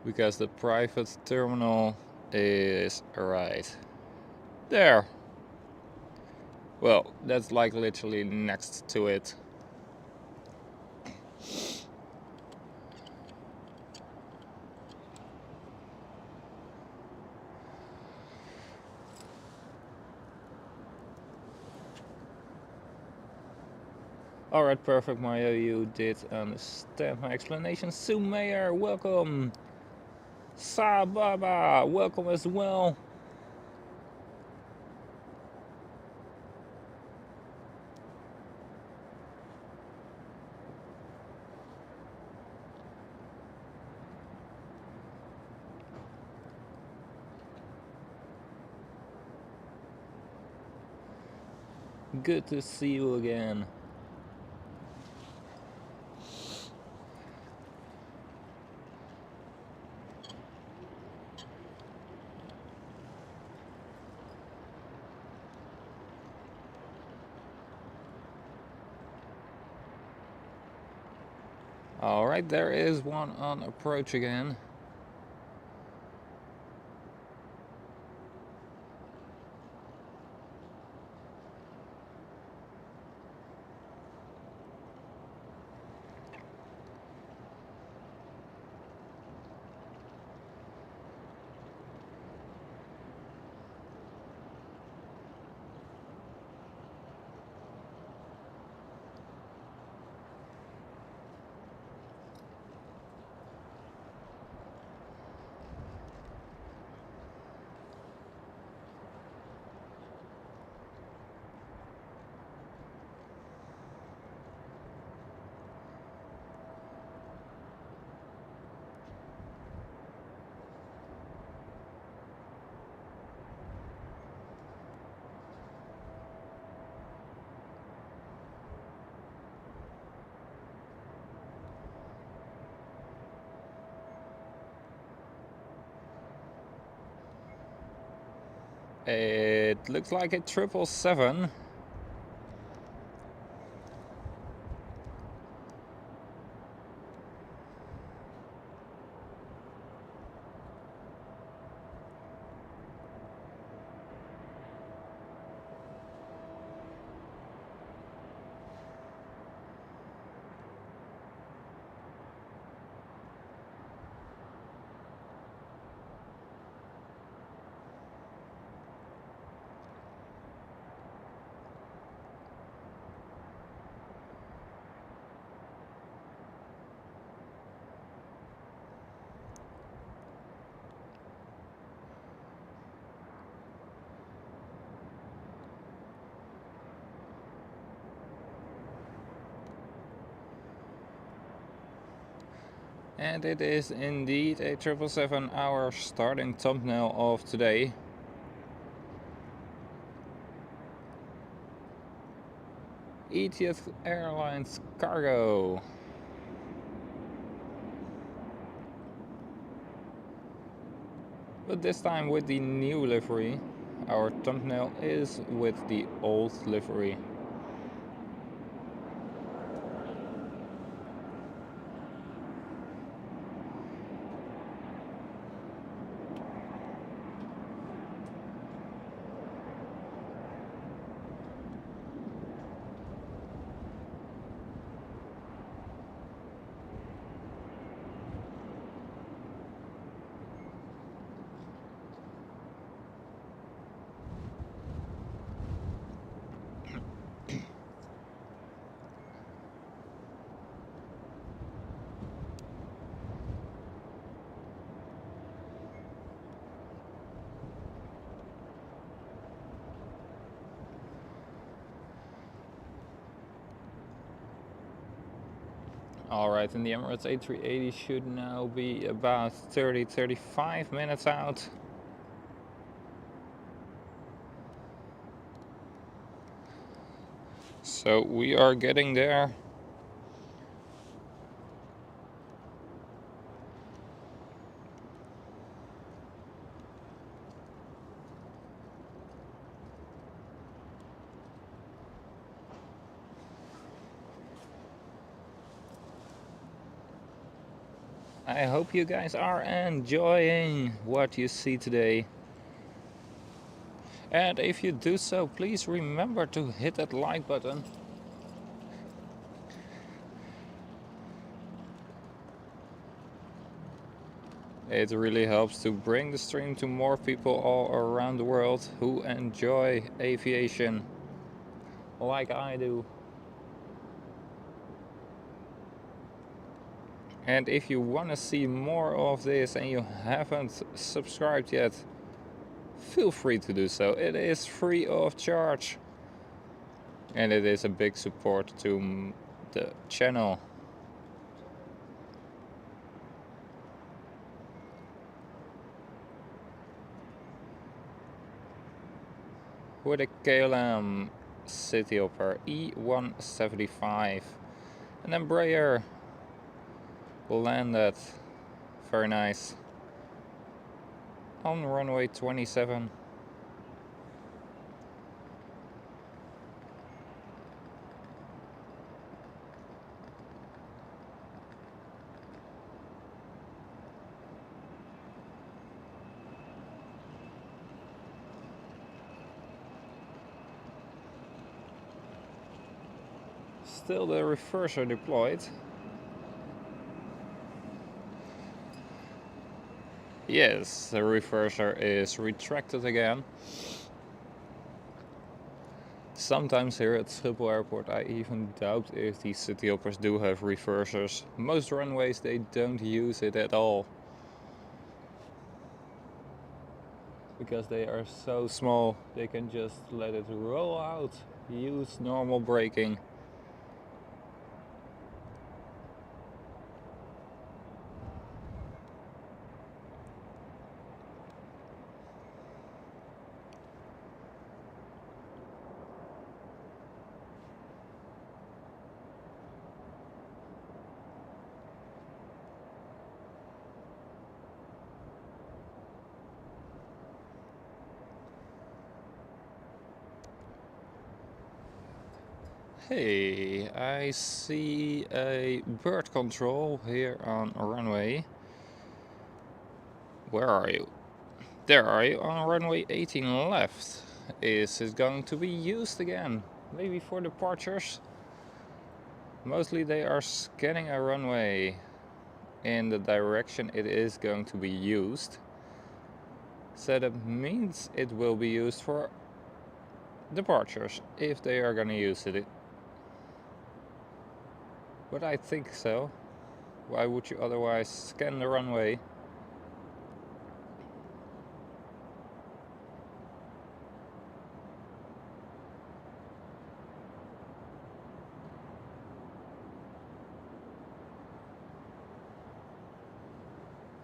Speaker 1: Because the private terminal is right there. Well, that's like literally next to it. Alright, perfect, Mario, you did understand my explanation. Sumayer, welcome. Sababa, welcome as well. Good to see you again. Alright, there is one on approach again. It looks like a 777. And it is indeed a 777, our starting thumbnail of today. Etihad Airlines cargo. But this time with the new livery. Our thumbnail is with the old livery. Alright, and the Emirates A380 should now be about 30-35 minutes out. So we are getting there. I hope you guys are enjoying what you see today. And if you do so, please remember to hit that like button. It really helps to bring the stream to more people all around the world who enjoy aviation like I do. And if you want to see more of this and you haven't subscribed yet, feel free to do so. It is free of charge. And it is a big support to the channel. With a KLM City Hopper E175. An Embraer landed, very nice, on runway 27. Still the reverser deployed. Yes, the reverser is retracted again. Sometimes here at Schiphol Airport I even doubt if these city hoppers do have reversers. Most runways they don't use it at all. Because they are so small, they can just let it roll out, use normal braking. Hey, I see a bird control here on runway. Where are you? There are you, on runway 18 left. Is it going to be used again? Maybe for departures? Mostly they are scanning a runway in the direction it is going to be used. So that means it will be used for departures, if they are going to use it. But I think so. Why would you otherwise scan the runway?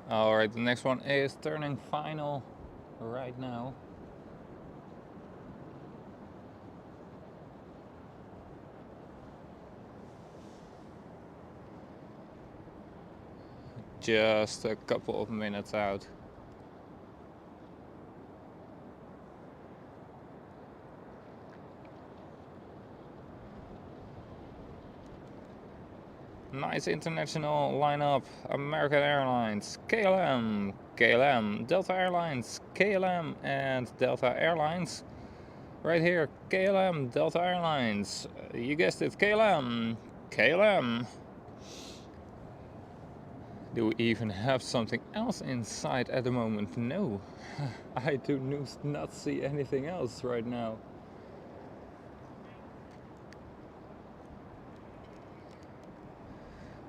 Speaker 1: Alright, the next one is turning final right now. Just a couple of minutes out. Nice international lineup. American Airlines, KLM, KLM, Delta Airlines, KLM and Delta Airlines. Right here, KLM, Delta Airlines. You guessed it, KLM, KLM. Do we even have something else inside at the moment? No, I do not see anything else right now.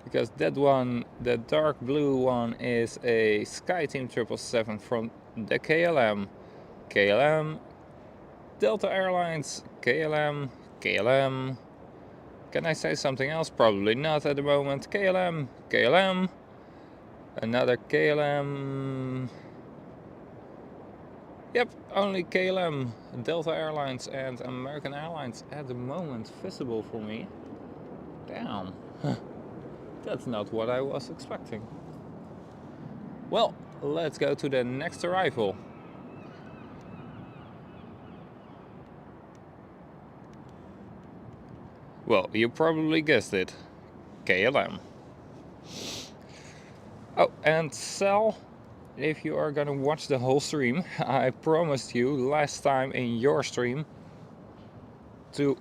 Speaker 1: Because that one, the dark blue one, is a SkyTeam 777 from the KLM. KLM, Delta Airlines, KLM, KLM. Can I say something else? Probably not at the moment. KLM, KLM. Another KLM. Yep, only KLM, Delta Airlines and American Airlines at the moment visible for me. Damn. That's not what I was expecting. Well, let's go to the next arrival. Well, you probably guessed it. KLM. Oh, and Sal, if you are gonna watch the whole stream, I promised you last time in your stream to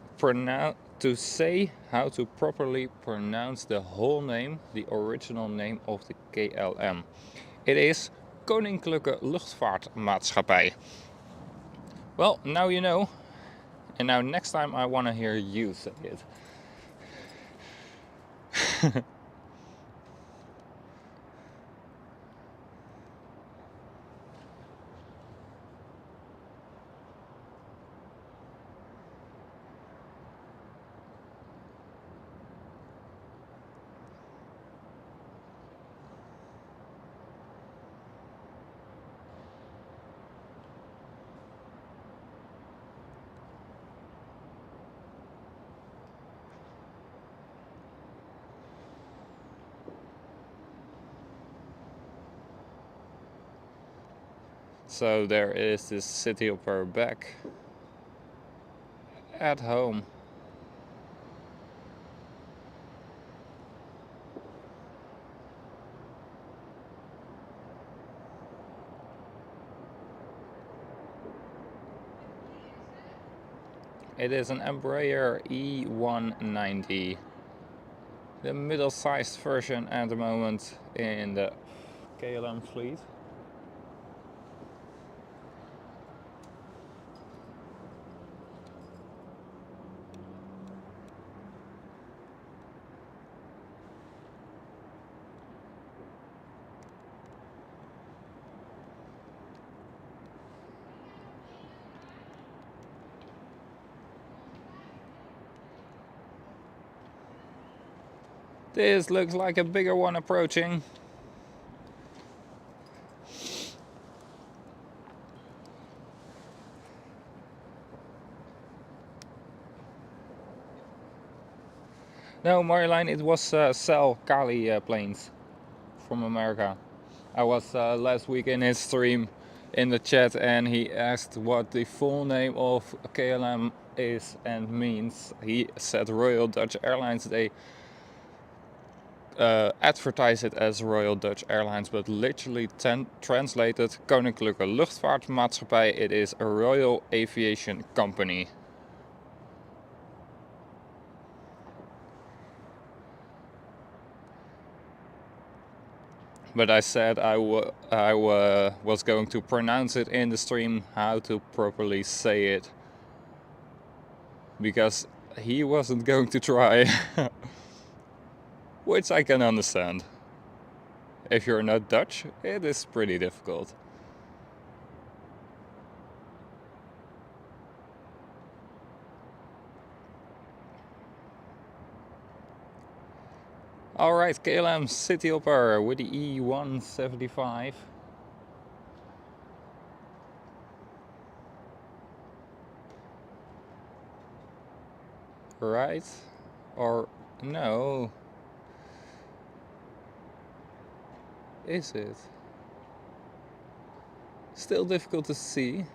Speaker 1: say how to properly pronounce the whole name, the original name of the KLM. It is Koninklijke Luchtvaartmaatschappij. Well, now you know, and now next time I want to hear you say it. So there is this city of her back at home. It is an Embraer E190, the middle-sized version at the moment in the KLM fleet. This looks like a bigger one approaching. No, Marjolein, it was Sal Kali planes from America. I was last week in his stream in the chat and he asked what the full name of KLM is and means. He said Royal Dutch Airlines. They advertise it as Royal Dutch Airlines, but literally translated Koninklijke Luchtvaartmaatschappij. It is a Royal Aviation Company. But I said I was going to pronounce it in the stream, how to properly say it, because he wasn't going to try. Which I can understand. If you're not Dutch, it is pretty difficult. Alright, KLM City Hopper with the E175. Right? Or no? Is it? Still difficult to see.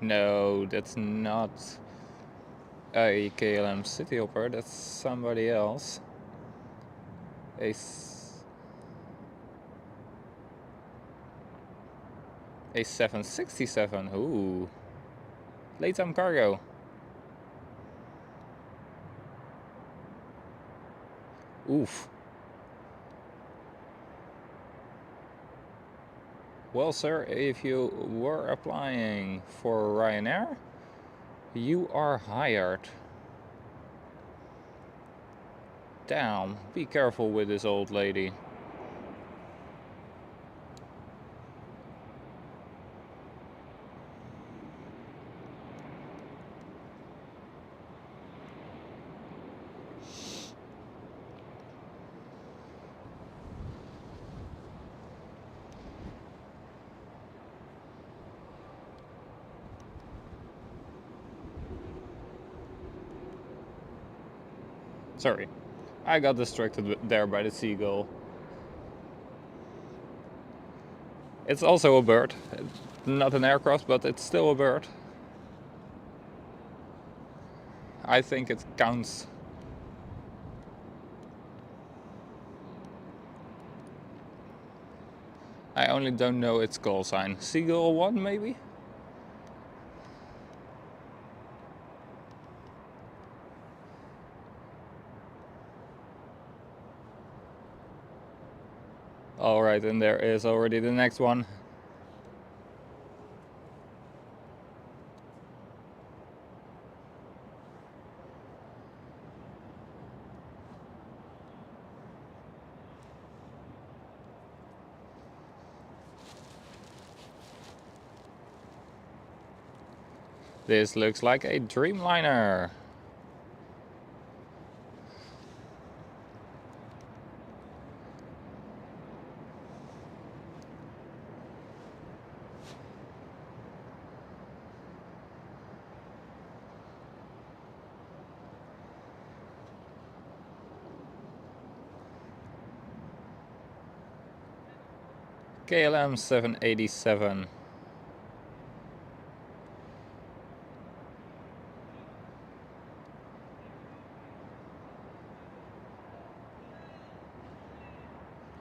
Speaker 1: No, that's not a KLM City Hopper, that's somebody else. A 767, ooh. Late-time cargo. Oof. Well, sir, if you were applying for Ryanair, you are hired. Damn, be careful with this old lady. Sorry, I got distracted there by the seagull. It's also a bird. Not an aircraft, but it's still a bird. I think it counts. I only don't know its call sign. Seagull 1 maybe? Alright, and there is already the next one. This looks like a Dreamliner. KLM 787.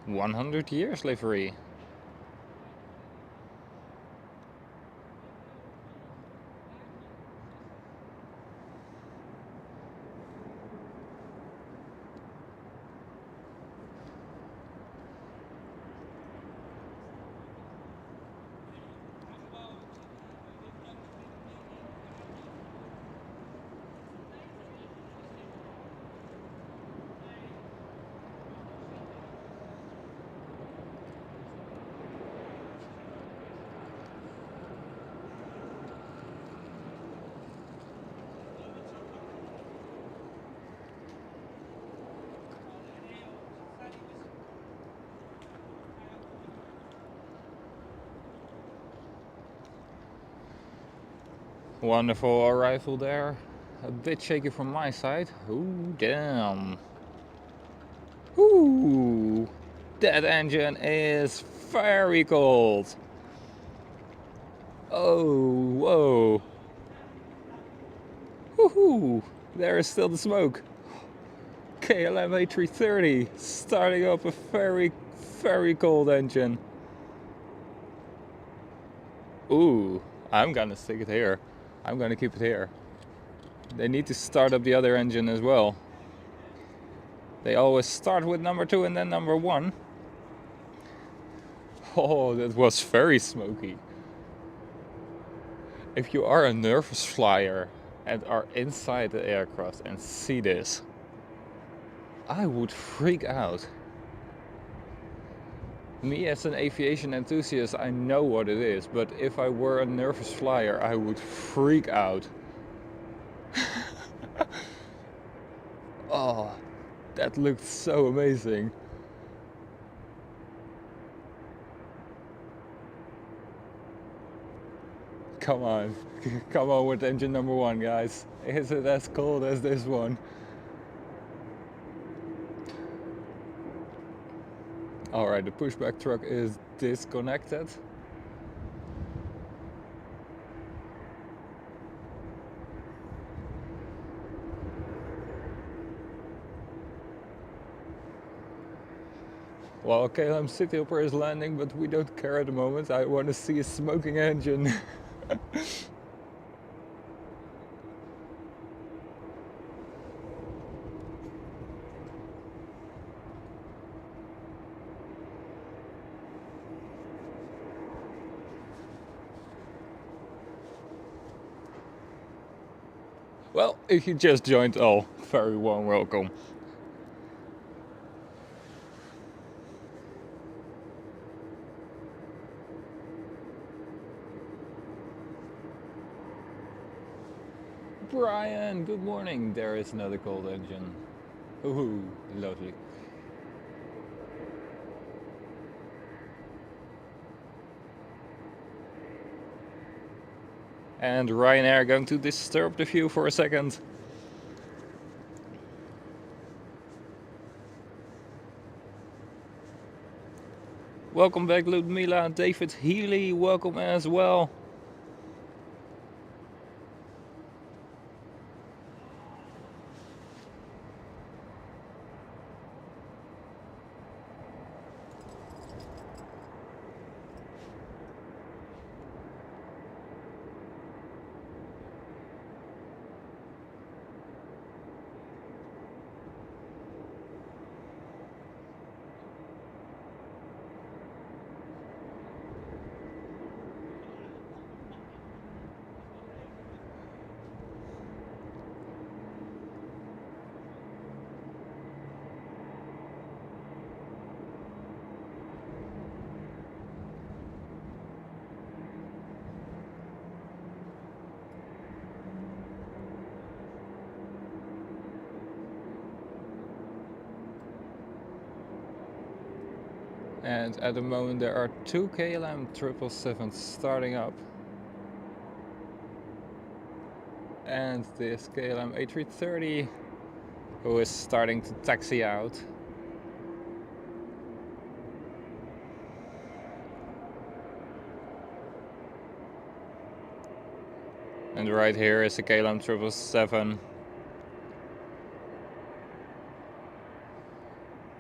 Speaker 1: "100 years livery." Wonderful arrival there. A bit shaky from my side. Ooh, damn. Ooh, that engine is very cold. Oh, whoa. Woohoo, there is still the smoke. KLM A380 starting up a very, very cold engine. Ooh, I'm gonna stick it here. I'm gonna keep it here. They need to start up the other engine as well. They always start with number 2 and then number 1. Oh, that was very smoky. If you are a nervous flyer and are inside the aircraft and see this, I would freak out. Me as an aviation enthusiast, I know what it is, but if I were a nervous flyer, I would freak out. Oh, that looked so amazing. Come on, come on with engine number 1, guys. Is it as cold as this one? Alright, the pushback truck is disconnected. Well, KLM City Hopper is landing, but we don't care at the moment. I want to see a smoking engine. Well, if you just joined, oh, very warm welcome. Brian, good morning. There is another cold engine. Ooh, lovely. And Ryanair going to disturb the view for a second. Welcome back, Ludmila. David Healy, welcome as well. And at the moment there are 2 KLM 777s starting up. And this KLM A330 who is starting to taxi out. And right here is the KLM 777.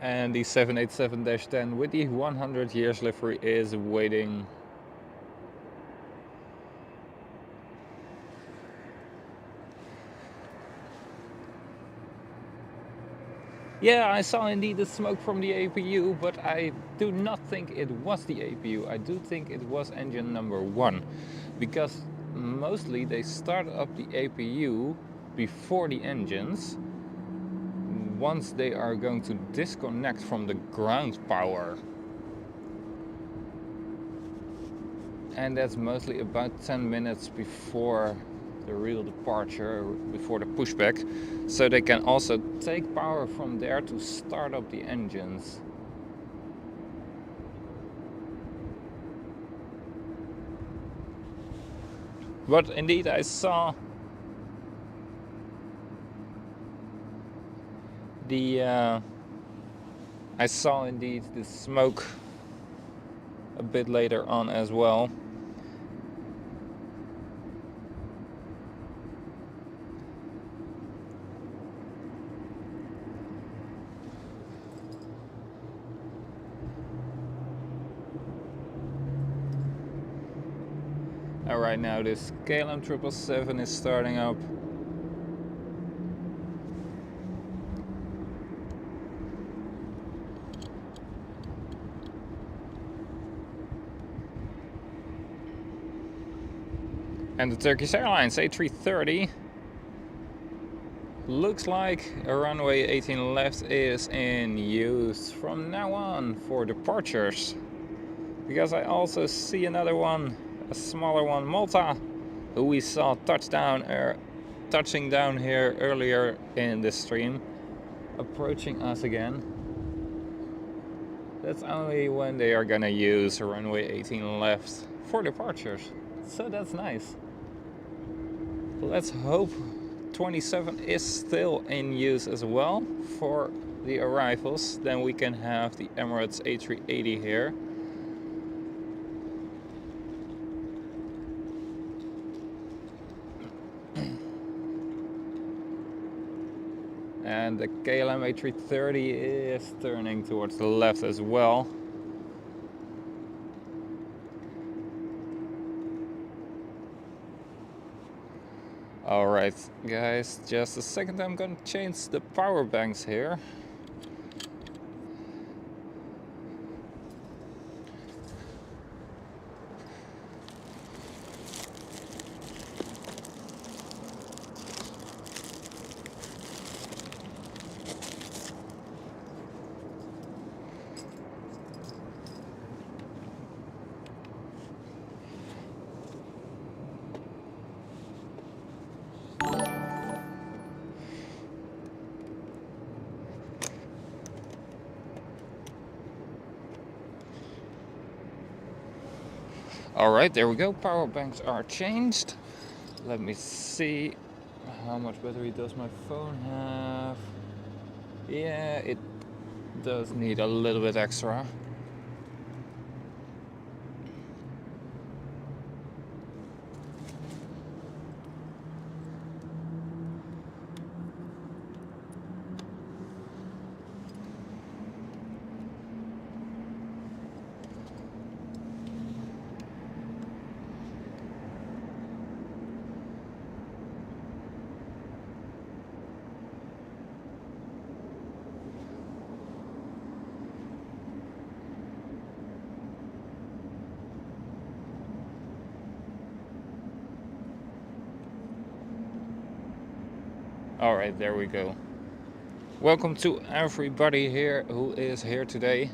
Speaker 1: And the 787-10 with the 100 years livery is waiting. Yeah, I saw indeed the smoke from the APU, but I do not think it was the APU. I do think it was engine number 1, because mostly they start up the APU before the engines, once they are going to disconnect from the ground power. And that's mostly about 10 minutes before the real departure, before the pushback, so they can also take power from there to start up the engines. But indeed I saw the indeed the smoke a bit later on as well. Alright, now this KLM 777 is starting up. And the Turkish Airlines A380 looks like a runway 18 left is in use from now on for departures. Because I also see another one, a smaller one, Malta, who we saw touching down here earlier in the stream, approaching us again. That's only when they are gonna use runway 18 left for departures. So that's nice. Let's hope 27 is still in use as well for the arrivals. Then we can have the Emirates A380 here. And the KLM A330 is turning towards the left as well. Alright guys, just a second, I'm gonna change the power banks here. Alright, there we go, power banks are changed. Let me see, how much battery does my phone have? Yeah, it does need a little bit extra. Alright, there we go. Welcome to everybody here who is here today.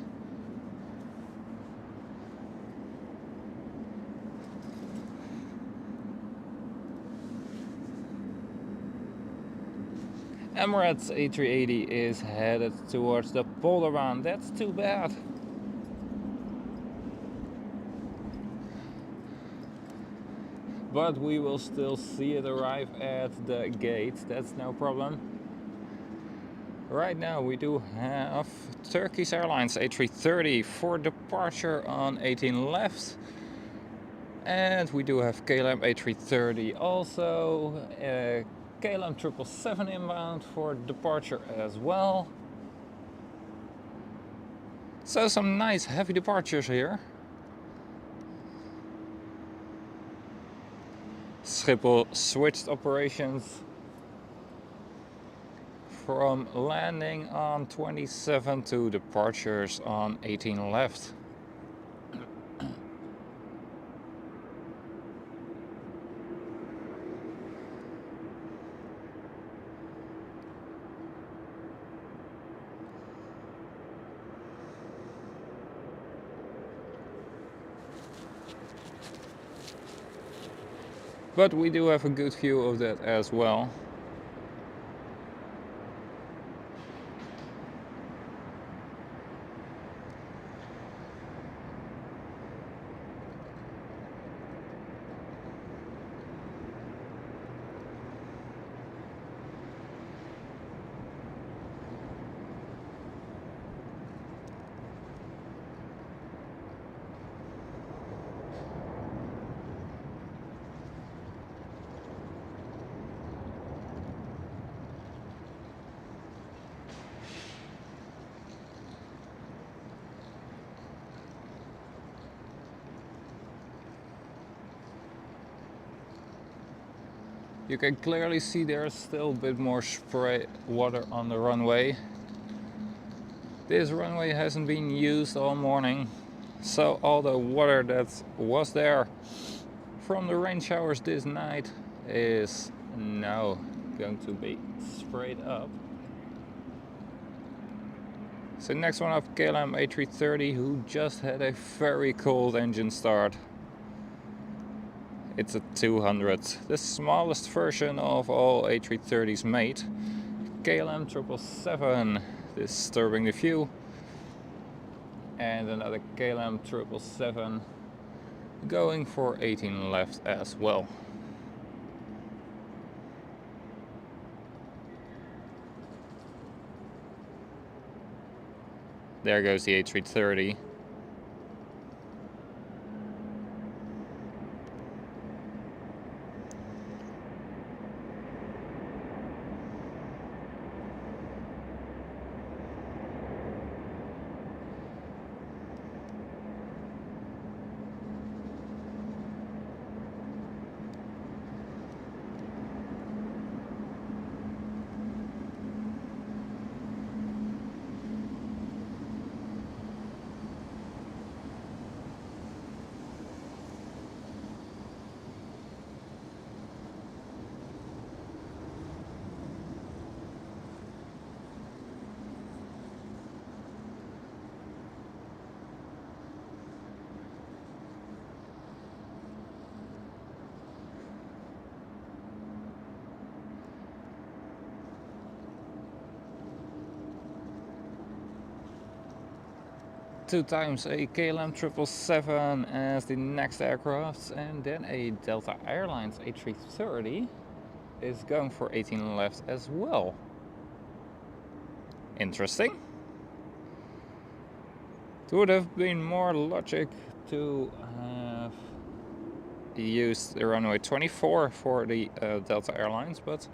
Speaker 1: Emirates A380 is headed towards the Polderbaan. That's too bad. But we will still see it arrive at the gate, that's no problem. Right now we do have Turkish Airlines A330 for departure on 18 left. And we do have KLM A330 also, KLM 777 inbound for departure as well. So some nice heavy departures here. Schiphol switched operations from landing on 27 to departures on 18 left. But we do have a good view of that as well. You can clearly see there's still a bit more spray water on the runway. This runway hasn't been used all morning, so all the water that was there from the rain showers this night is now going to be sprayed up. So next one up, KLM A330, who just had a very cold engine start. It's a 200, the smallest version of all A330s made. KLM 777, disturbing the view. And another KLM 777 going for 18 left as well. There goes the A330. Two times a KLM 777 as the next aircraft, and then a Delta Airlines A330 is going for 18 left as well. Interesting. It would have been more logic to have used the runway 24 for the Delta Airlines, but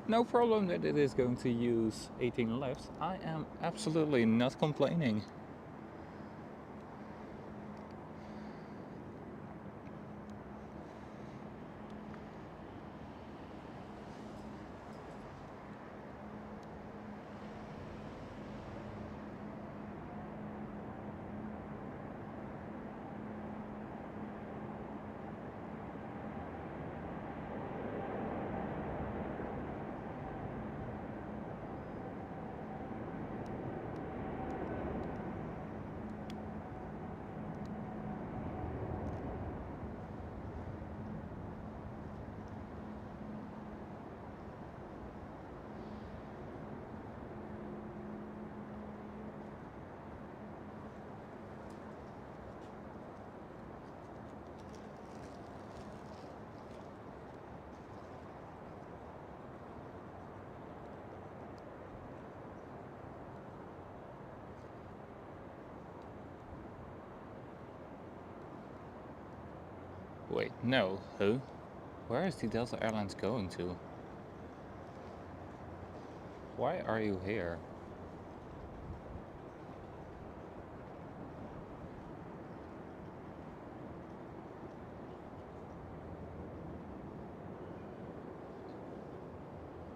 Speaker 1: no problem that it is going to use 18 left. I am absolutely not complaining. Wait, no, who? Where is the Delta Airlines going to? Why are you here?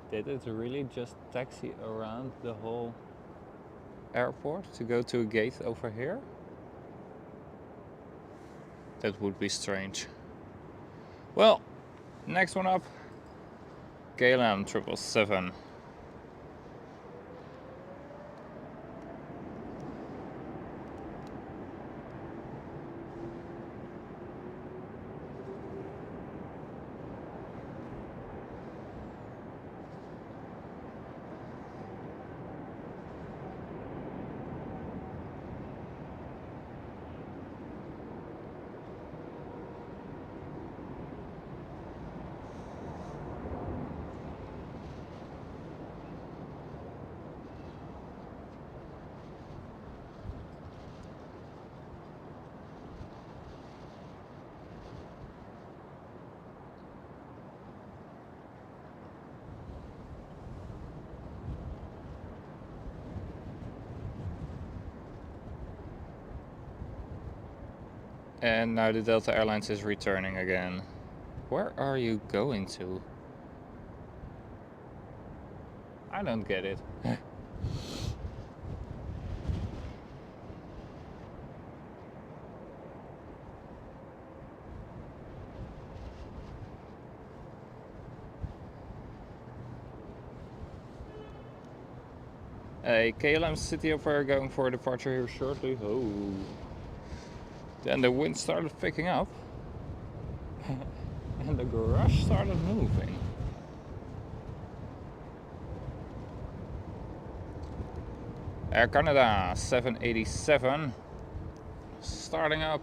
Speaker 1: Did it really just taxi around the whole airport to go to a gate over here? That would be strange. Well, next one up, KLM 777. And now the Delta Airlines is returning again. Where are you going to? I don't get it. A KLM City of Air going for departure here shortly. Oh. Then the wind started picking up. And the garage started moving. Air Canada 787 starting up.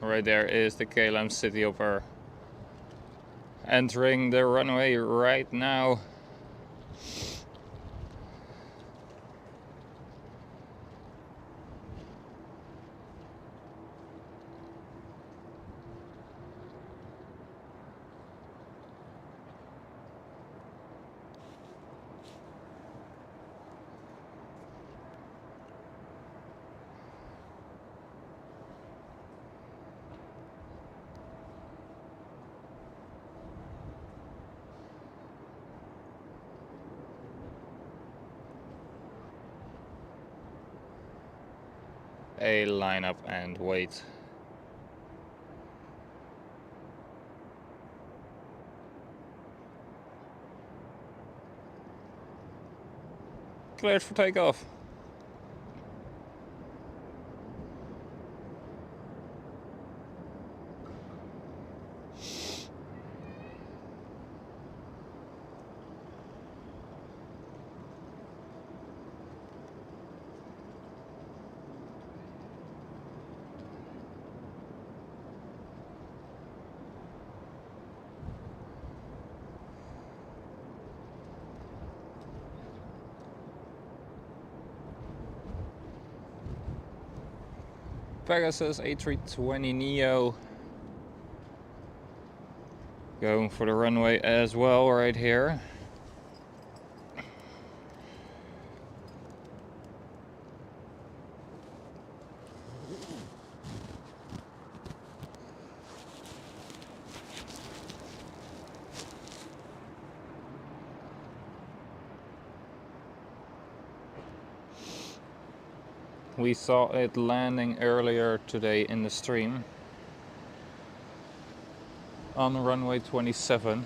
Speaker 1: Right there is the KLM City of Air entering the runway right now. A line up and wait. Cleared for takeoff. Pegasus A320neo going for the runway as well right here. We saw it landing earlier today in the stream on runway 27.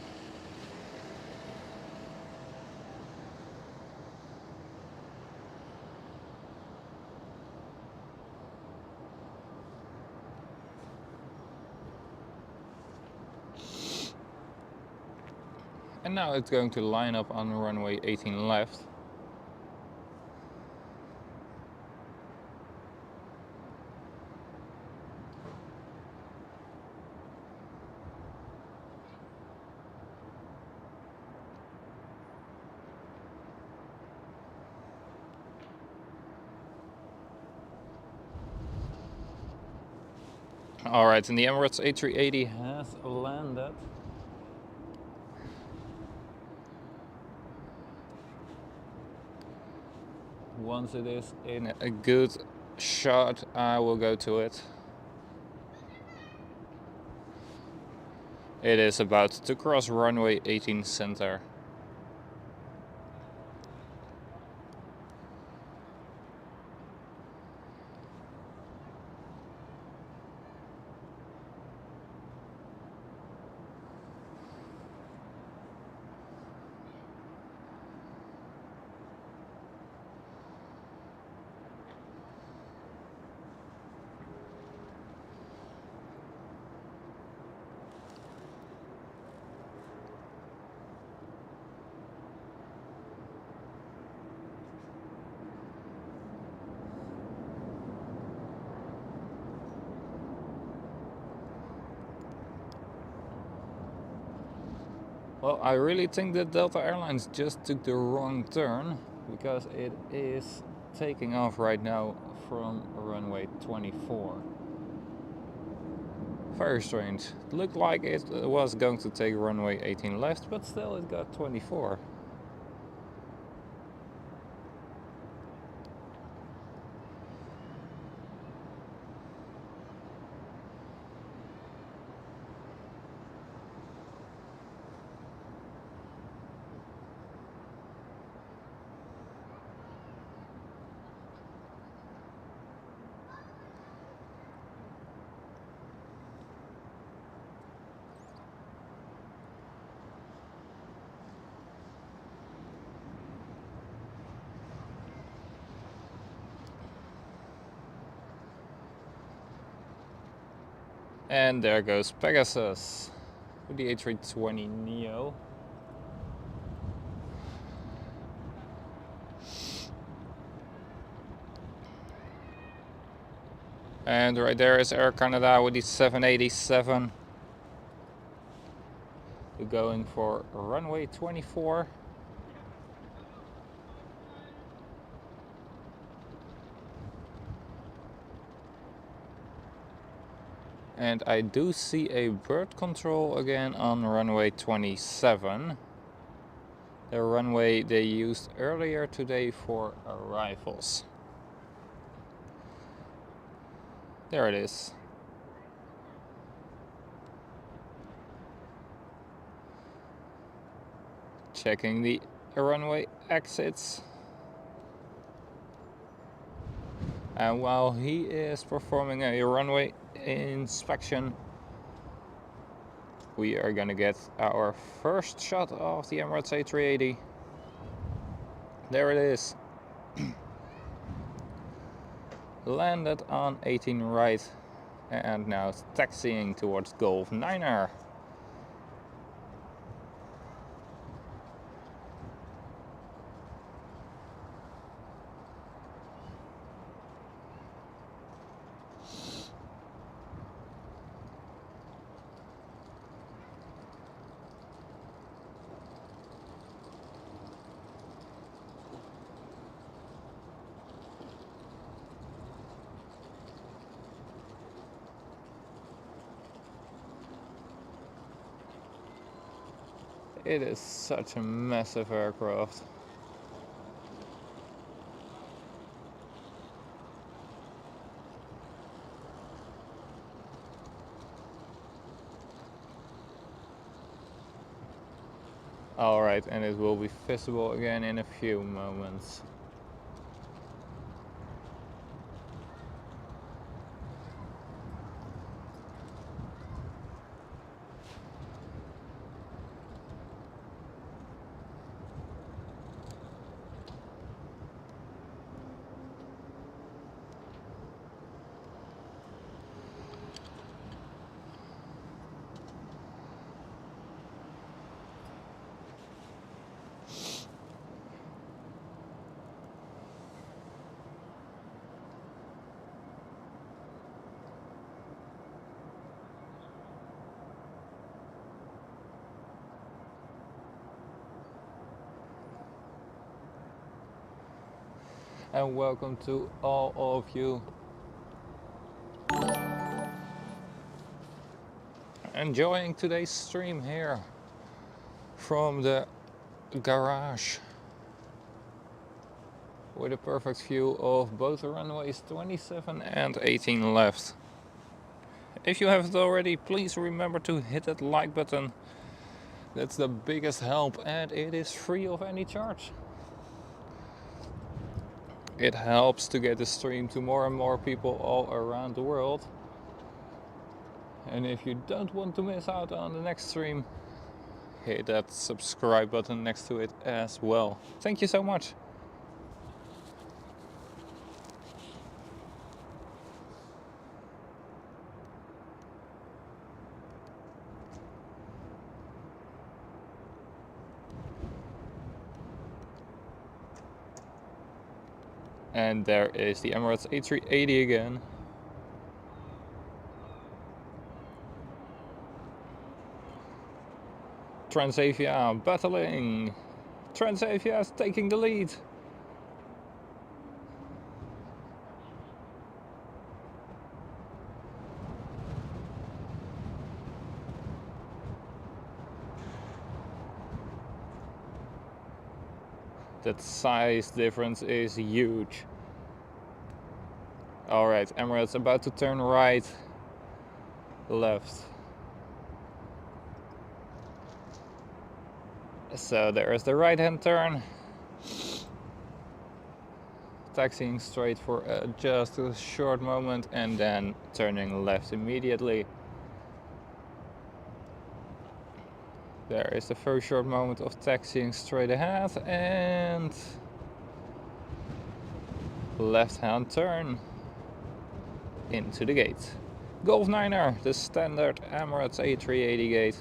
Speaker 1: And now it's going to line up on runway 18 left. Alright, and the Emirates A380 has landed. Once it is in a good shot, I will go to it. It is about to cross runway 18 center. Well, I really think that Delta Airlines just took the wrong turn, because it is taking off right now from runway 24. Very strange. It looked like it was going to take runway 18 left, but still it got 24. And there goes Pegasus with the A320neo. And right there is Air Canada with the 787. We're going for runway 24. And I do see a bird control again on runway 27. The runway they used earlier today for arrivals. There it is. Checking the runway exits. And while he is performing a runway inspection, we are gonna get our first shot of the Emirates A380. There it is. Landed on 18 right and now taxiing towards Golf 9er. It is such a massive aircraft. Alright, and it will be visible again in a few moments. And welcome to all of you enjoying today's stream here from the garage with a perfect view of both runways 27 and 18 left. If you haven't already, please remember to hit that like button. That's the biggest help, and it is free of any charge. It helps to get the stream to more and more people all around the world. And if you don't want to miss out on the next stream, hit that subscribe button next to it as well. Thank you so much. And there is the Emirates A380 again. Transavia battling. Transavia is taking the lead. That size difference is huge. Alright, Emirates about to turn right, left. So there is the right hand turn. Taxiing straight for just a short moment and then turning left immediately. There is the very short moment of taxiing straight ahead and left hand turn into the gate. Golf 9er, the standard Emirates A380 gate.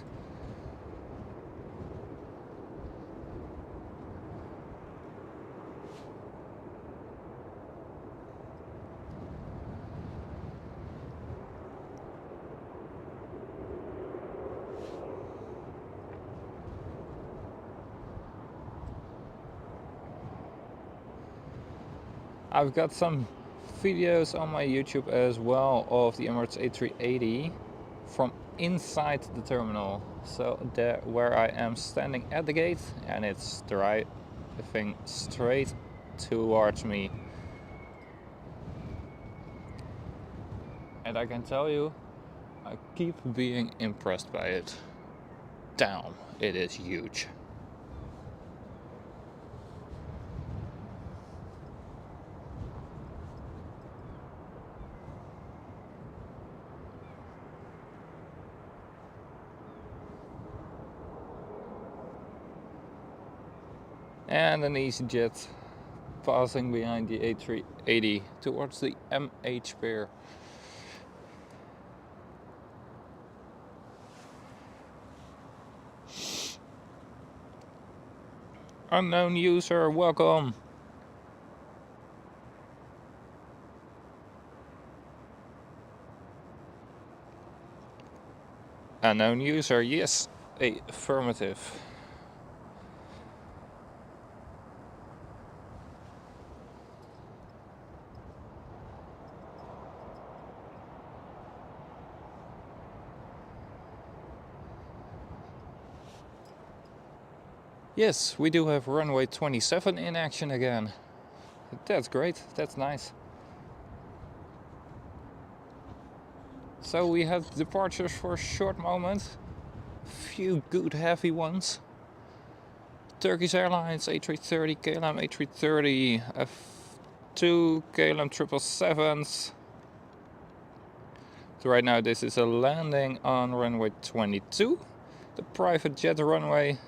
Speaker 1: I've got some videos on my YouTube as well of the Emirates A380 from inside the terminal. So there where I am standing at the gate and it's driving straight towards me. And I can tell you, I keep being impressed by it. Damn, it is huge. And an EasyJet passing behind the A380 towards the MH pair. Unknown user, welcome. Unknown user, yes, affirmative. Yes, we do have runway 27 in action again. That's great, that's nice. So we had departures for a short moment. Few good heavy ones. Turkish Airlines A330, KLM A330, F2, KLM 777s. So right now this is a landing on runway 22, the private jet runway.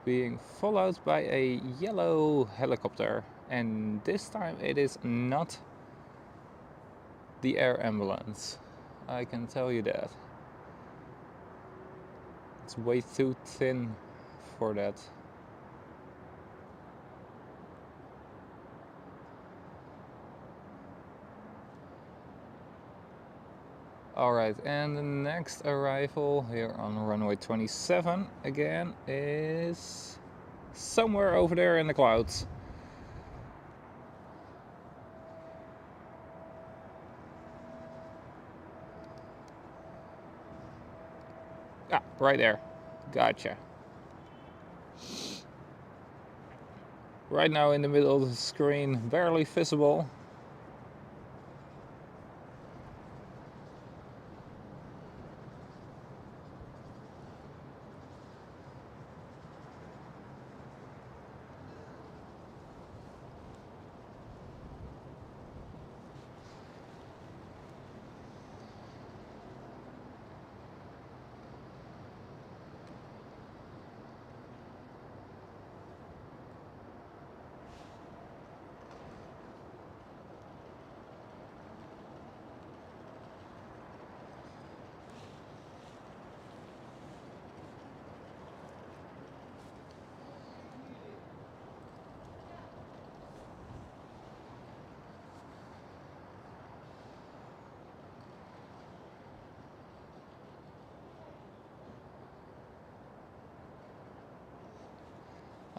Speaker 1: Being followed by a yellow helicopter, and this time it is not the air ambulance. I can tell you that. It's way too thin for that. Alright, and the next arrival here on runway 27 again is somewhere over there in the clouds. Ah, right there. Gotcha. Right now in the middle of the screen, barely visible.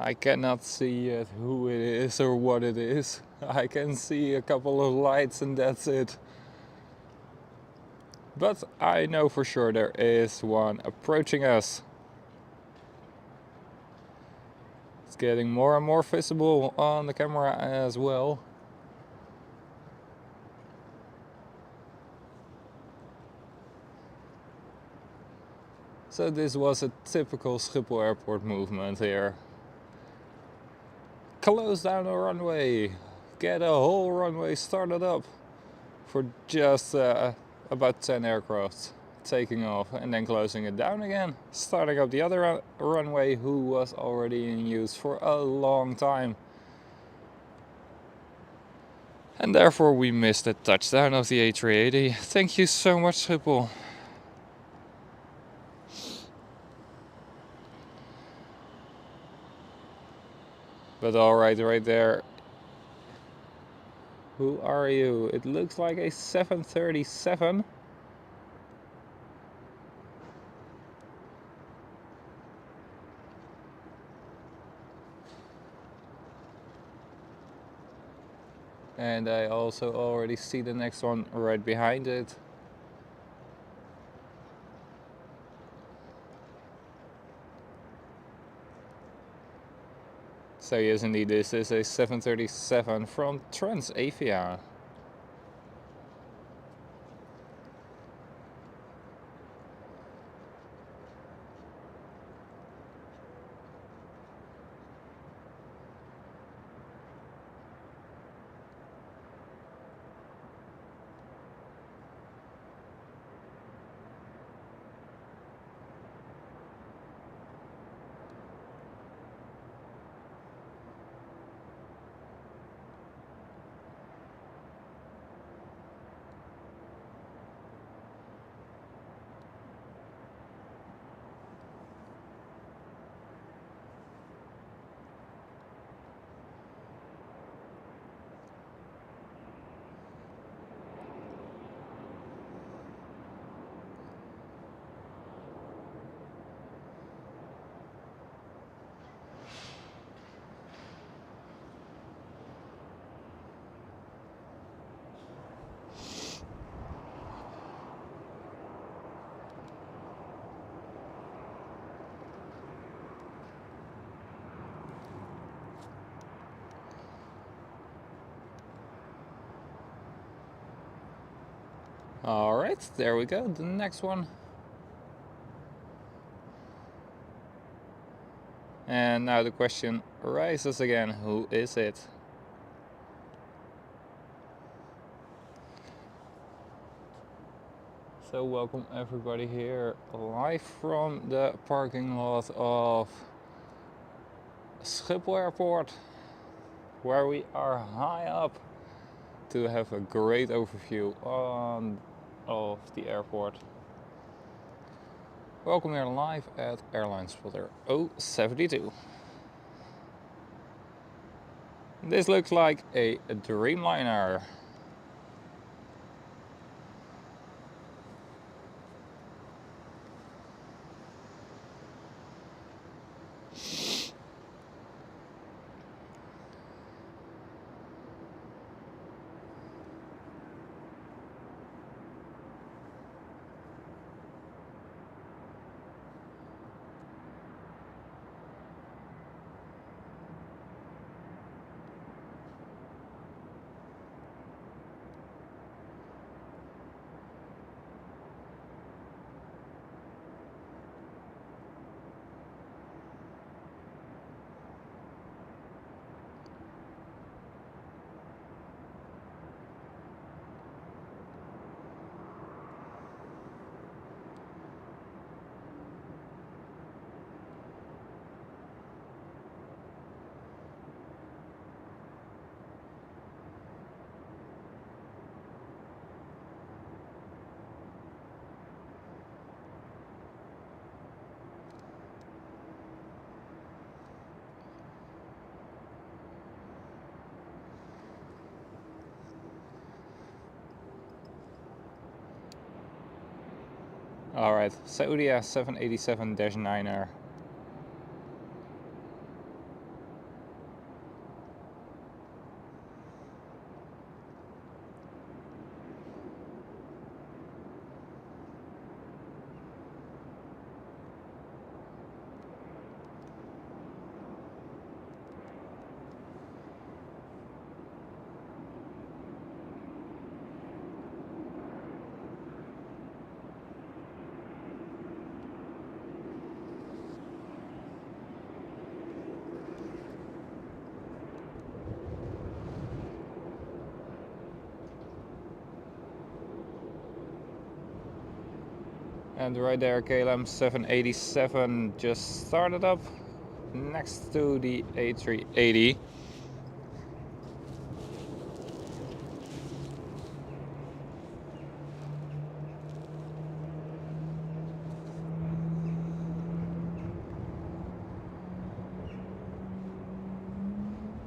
Speaker 1: I cannot see yet who it is or what it is. I can see a couple of lights and that's it. But I know for sure there is one approaching us. It's getting more and more visible on the camera as well. So this was a typical Schiphol Airport movement here. Close down the runway, get a whole runway started up for just about 10 aircraft taking off and then closing it down again, starting up the other runway who was already in use for a long time. And therefore we missed the touchdown of the A380. Thank you so much, Schiphol. But alright, right there. Who are you? It looks like a 737. And I also already see the next one right behind it. So yes, indeed, this is a 737 from Transavia. Alright, there we go, the next one. And now the question arises again, who is it? So welcome everybody here, live from the parking lot of Schiphol Airport, where we are high up to have a great overview of the airport. Welcome here live at Airlinespotter072. This looks like a Dreamliner. Alright, Saudia 787-9er. And right there, KLM 787 just started up next to the A380.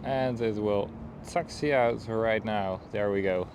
Speaker 1: And it will taxi out right now. There we go.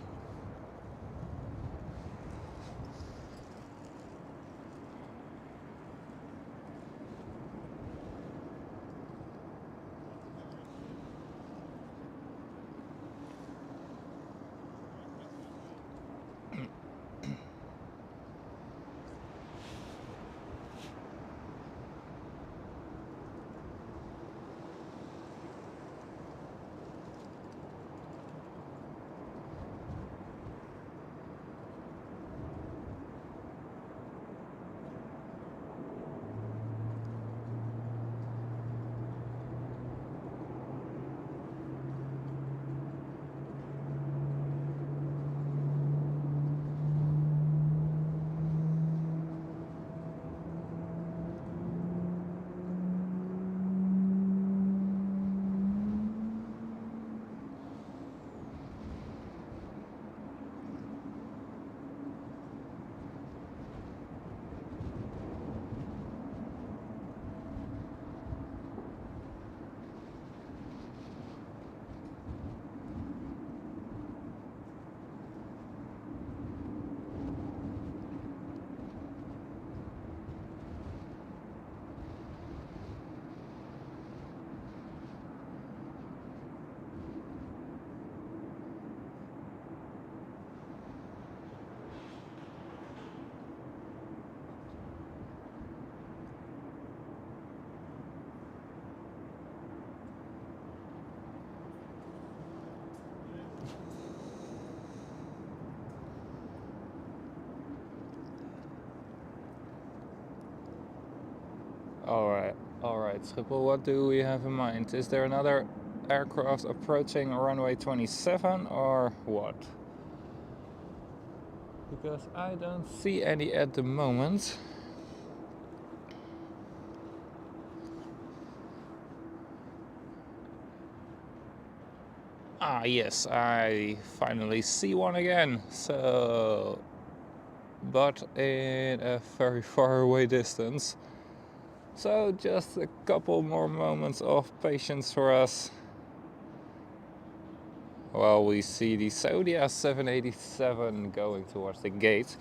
Speaker 1: Alright, Schiphol, what do we have in mind? Is there another aircraft approaching runway 27 or what? Because I don't see any at the moment. Ah yes, I finally see one again. So, but in a very far away distance. So just a couple more moments of patience for us. While we see the Saudia 787 going towards the gate.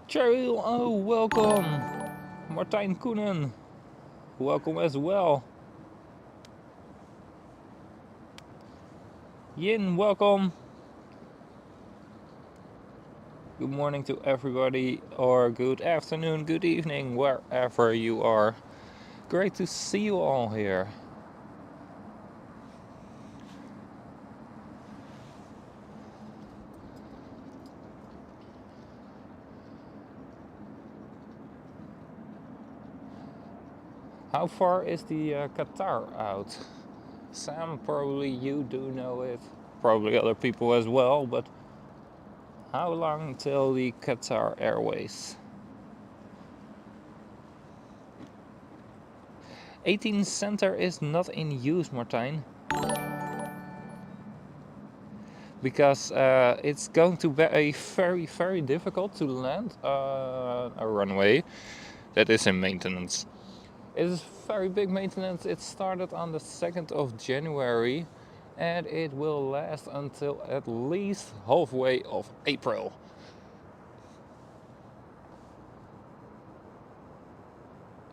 Speaker 1: Cheryl, oh welcome. Martijn Koenen, welcome as well. Yin, welcome. Good morning to everybody, or good afternoon, good evening, wherever you are. Great to see you all here. How far is the Qatar out? Sam, probably you do know it, probably other people as well, but how long till the Qatar Airways? 18 center is not in use, Martijn. Because it's going to be very difficult to land a runway that is in maintenance. It is very big maintenance. It started on the 2nd of January and it will last until at least halfway of April.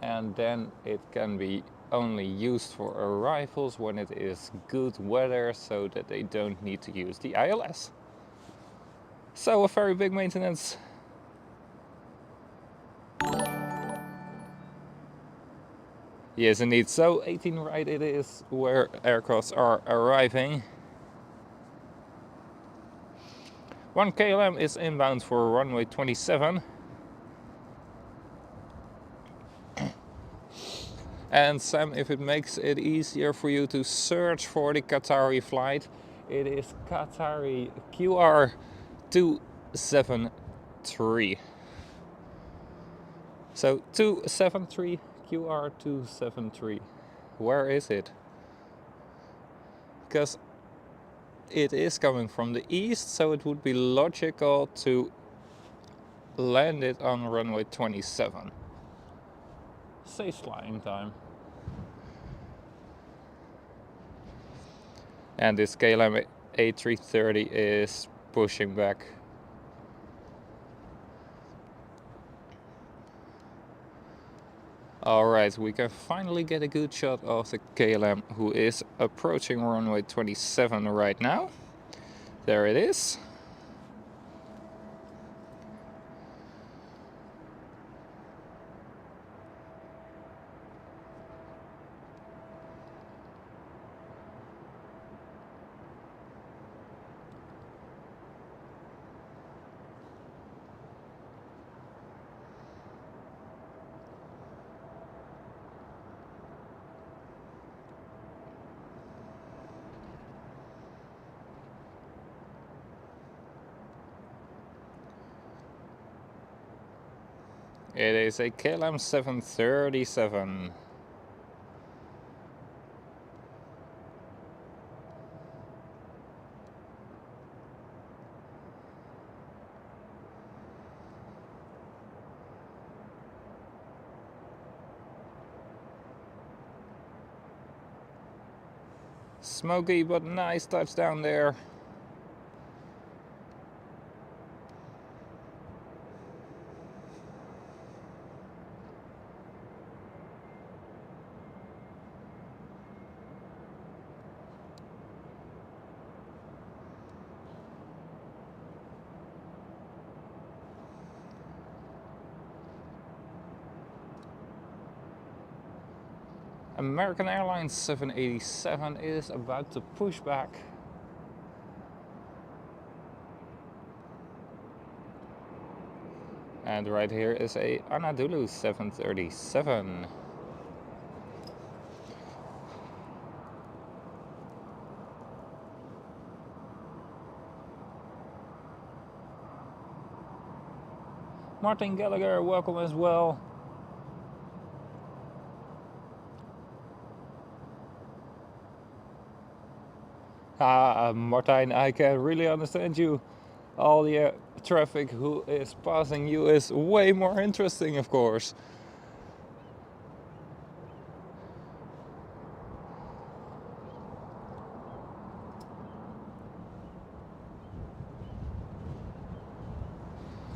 Speaker 1: And then it can be only used for arrivals when it is good weather, so that they don't need to use the ILS. So a very big maintenance. Yes indeed, so 18 right it is where aircrafts are arriving. 1 KLM is inbound for runway 27. And Sam, if it makes it easier for you to search for the Qatari flight, It is Qatari QR273. So 273 QR273. Where is it? Because it is coming from the east, so it would be logical to land it on runway 27. Safe flying time. And this KLM A380 is pushing back. Alright, we can finally get a good shot of the KLM, who is approaching runway 27 right now. There it is. It is a KLM 737. Smoky but nice touchdown there. American Airlines 787 is about to push back. And right here is a Anadolu 737. Martin Gallagher, welcome as well. Martijn, I can really understand you. All the traffic who is passing you is way more interesting, of course.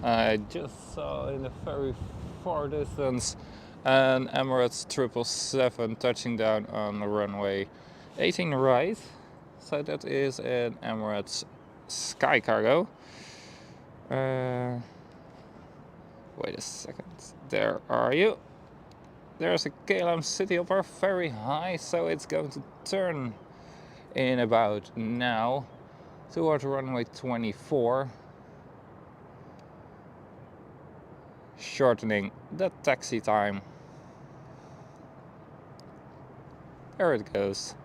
Speaker 1: I just saw in the very far distance an Emirates 777 touching down on the runway 18 right. So that is an Emirates Sky Cargo. Wait a second. There are you. There's a KLM City Hopper very high, so it's going to turn in about now towards runway 24. Shortening the taxi time. There it goes.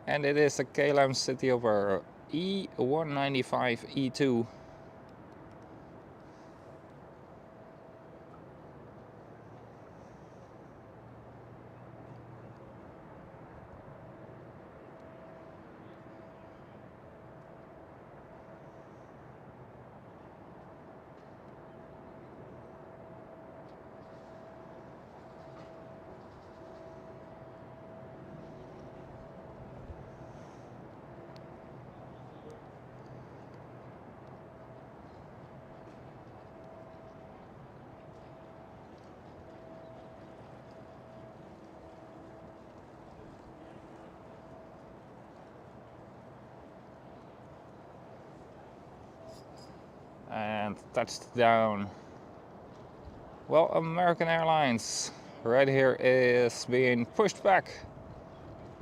Speaker 1: And it is a KLM City Hopper E195 E2. And touched down. Well, American Airlines right here is being pushed back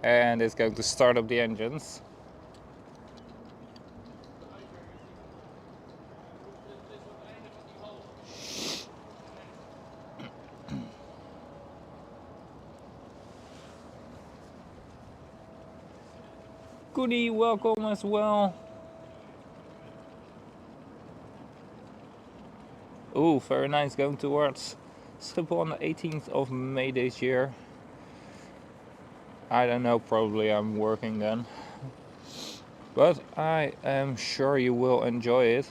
Speaker 1: and it's going to start up the engines. Goodie, welcome as well. Oh, very nice, going towards Schiphol on the 18th of May this year. I don't know, probably I'm working then. But I am sure you will enjoy it.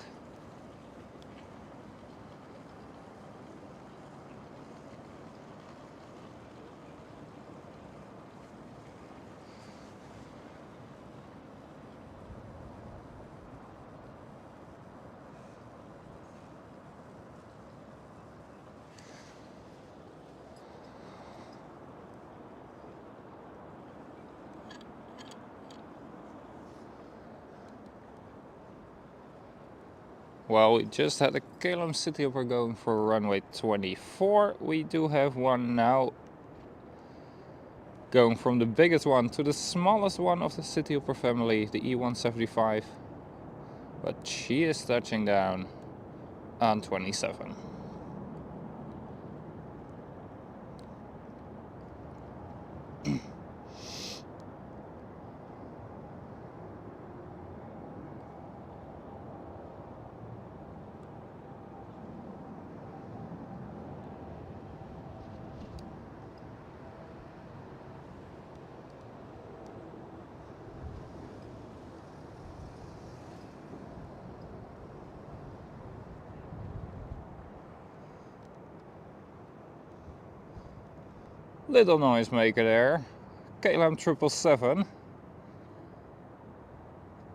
Speaker 1: Well, we just had a KLM City Hopper going for runway 24. We do have one now going from the biggest one to the smallest one of the City Hopper family, the E175. But she is touching down on 27. Little noisemaker there. KLM 777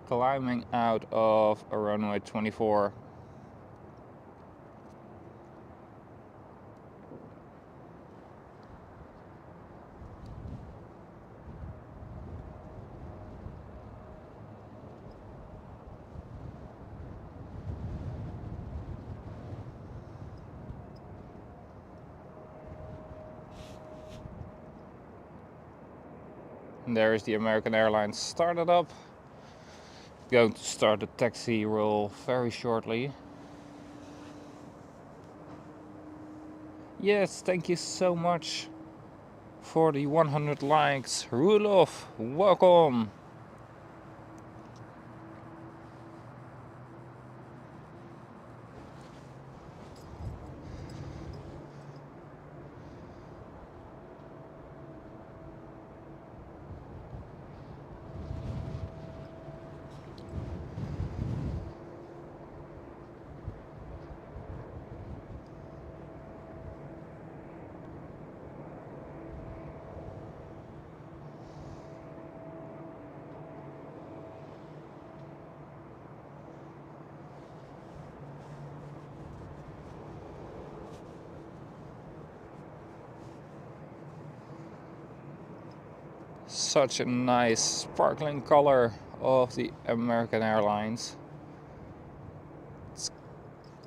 Speaker 1: climbing out of a runway 24. And there is the American Airlines started up. Going to start the taxi roll very shortly. Yes, thank you so much for the 100 likes. Rulof, welcome. Such a nice sparkling color of the American Airlines.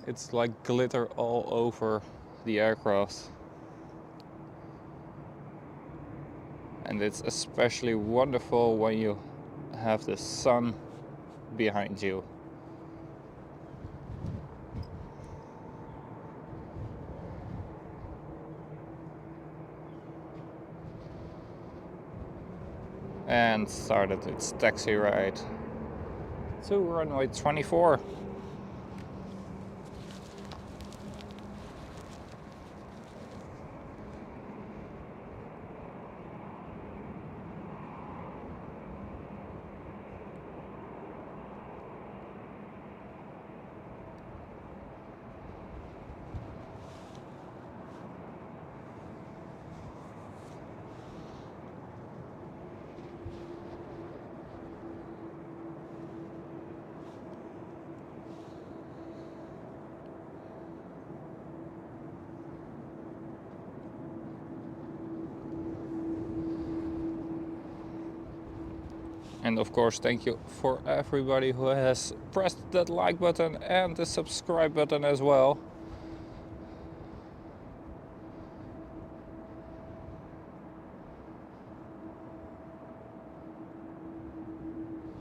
Speaker 1: It's like glitter all over the aircraft. And it's especially wonderful when you have the sun behind you. And started its taxi ride to runway 24. And of course, thank you for everybody who has pressed that like button and the subscribe button as well.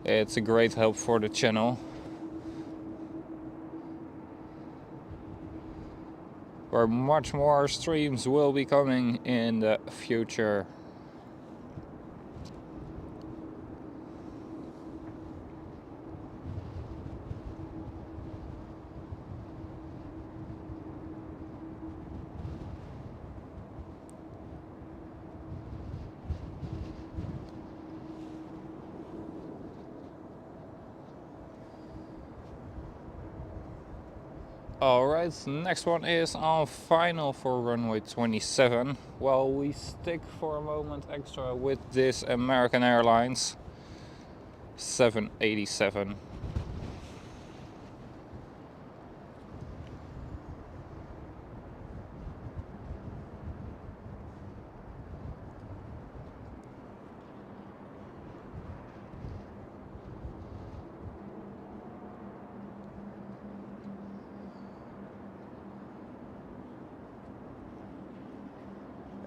Speaker 1: It's a great help for the channel, where much more streams will be coming in the future. Alright, next one is on final for runway 27. Well, we stick for a moment extra with this American Airlines 787.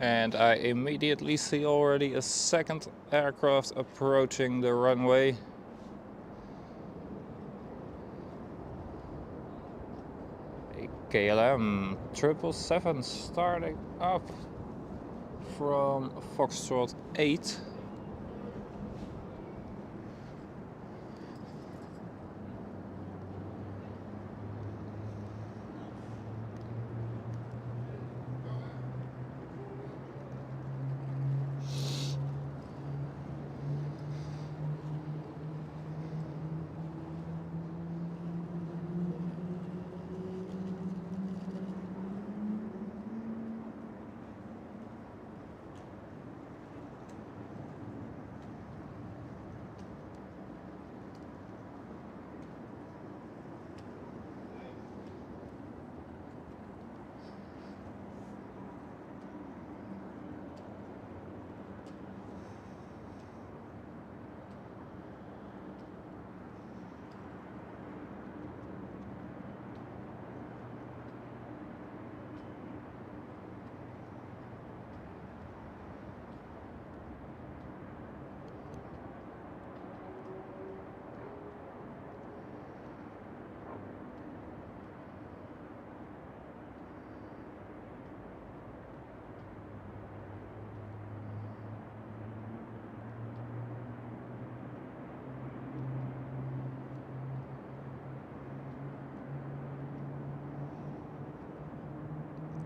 Speaker 1: And I immediately see already a second aircraft approaching the runway. A KLM 777 starting up from Foxtrot 8.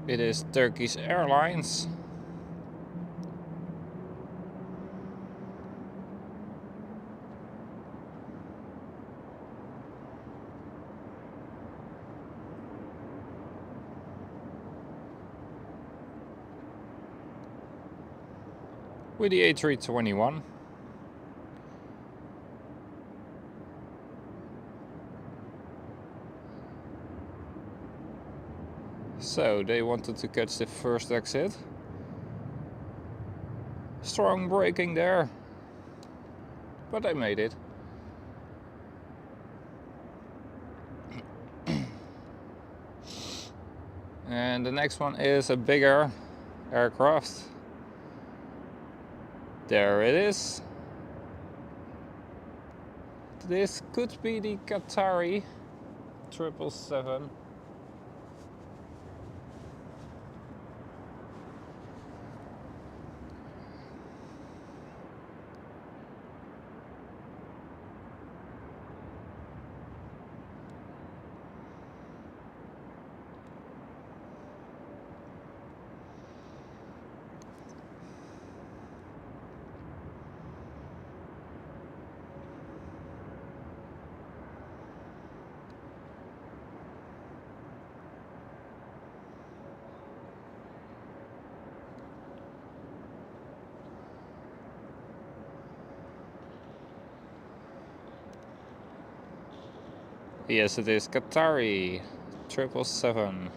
Speaker 1: It is Turkish Airlines. With the A321. So they wanted to catch the first exit. Strong braking there, but they made it. And the next one is a bigger aircraft. There it is. This could be the Qatari 777. Yes, it is Qatari 777.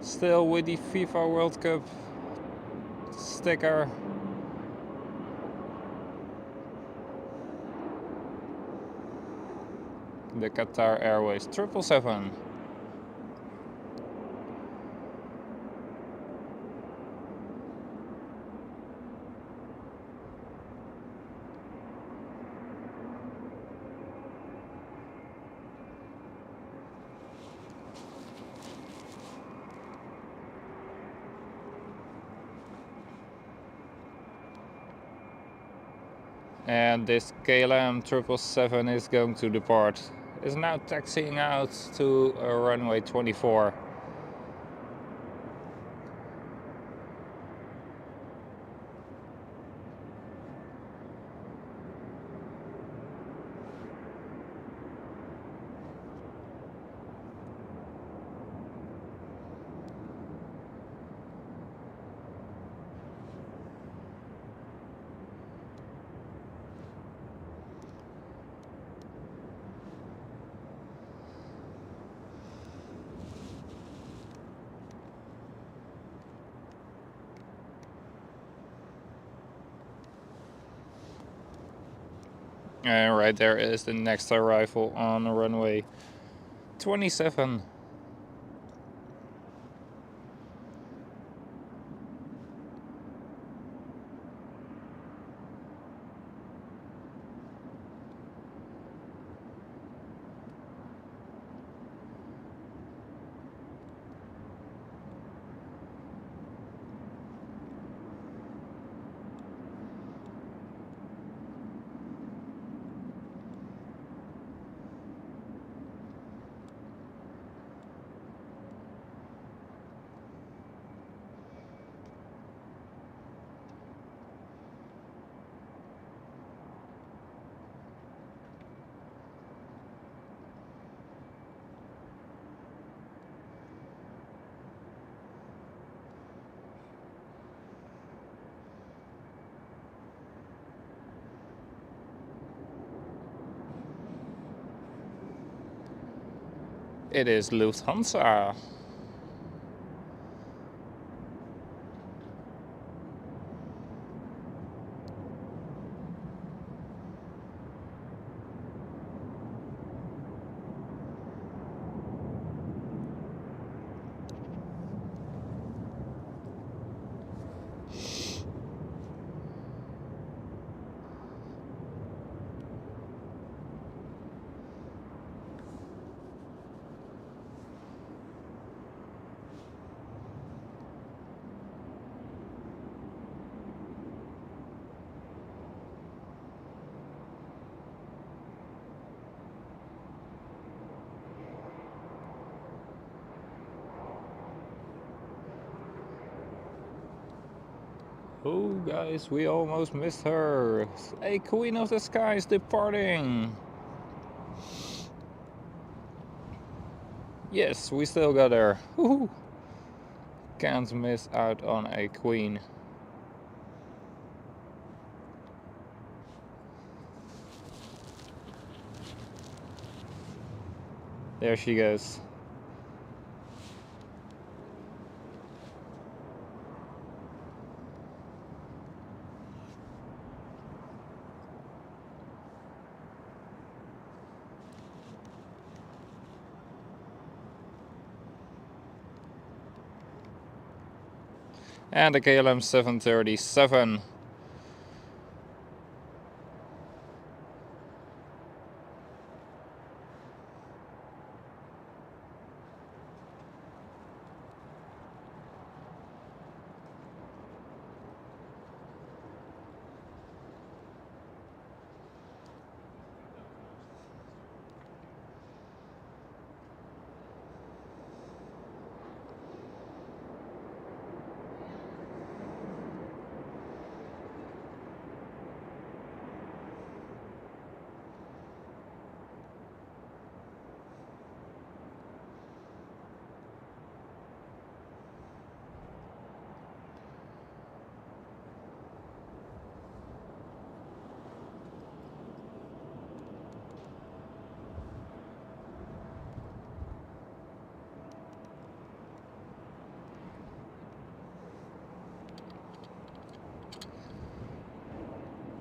Speaker 1: Still with the FIFA World Cup sticker. The Qatar Airways 777. And this KLM 777 is going to depart. Is now taxiing out to runway 24. And right there is the next arrival on runway 27. It is Lufthansa. Oh guys, we almost missed her. A Queen of the Sky is departing. Yes, we still got her. Woohoo. Can't miss out on a queen. There she goes. And the KLM 737.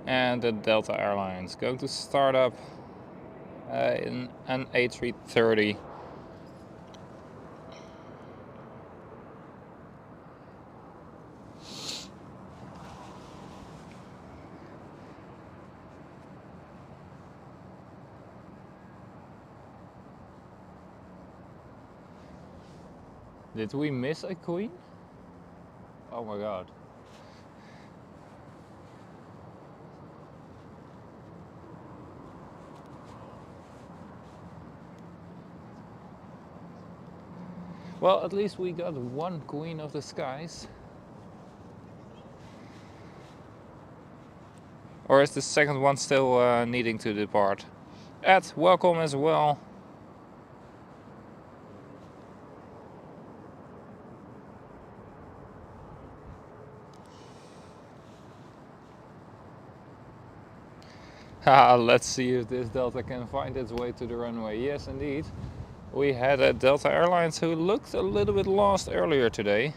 Speaker 1: And the Delta Airlines going to start up in an A330. Did we miss a queen? Oh my god. Well, at least we got one queen of the skies. Or is the second one still needing to depart? Ed, welcome as well. Let's see if this Delta can find its way to the runway. Yes, indeed. We had a Delta Airlines who looked a little bit lost earlier today.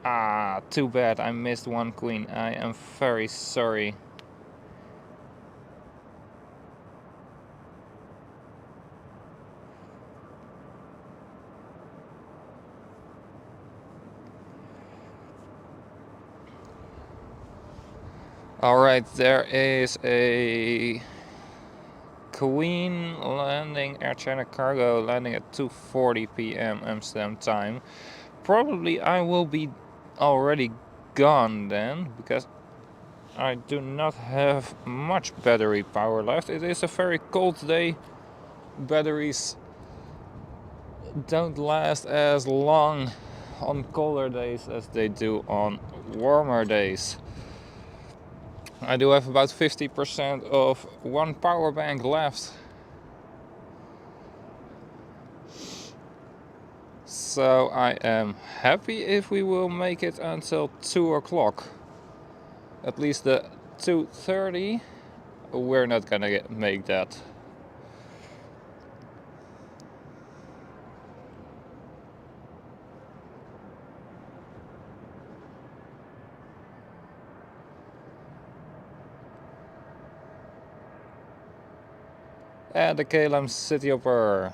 Speaker 1: Ah, too bad I missed one queen. I am very sorry. Alright, there is a Queen landing, Air China Cargo landing at 2:40 p.m. Amsterdam time. Probably I will be already gone then, because I do not have much battery power left. It is a very cold day. Batteries don't last as long on colder days as they do on warmer days. I do have about 50% of one power bank left. So I am happy if we will make it until 2 o'clock. At least the 2:30, we're not gonna make that. And the KLM City Hopper.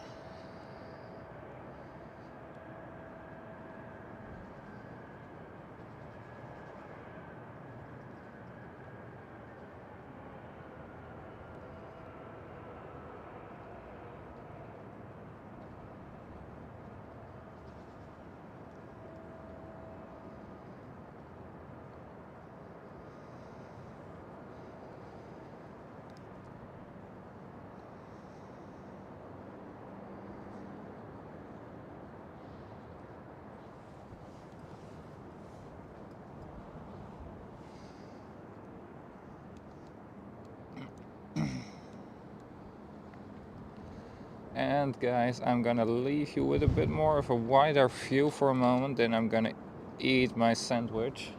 Speaker 1: And guys, I'm gonna leave you with a bit more of a wider view for a moment, then I'm gonna eat my sandwich.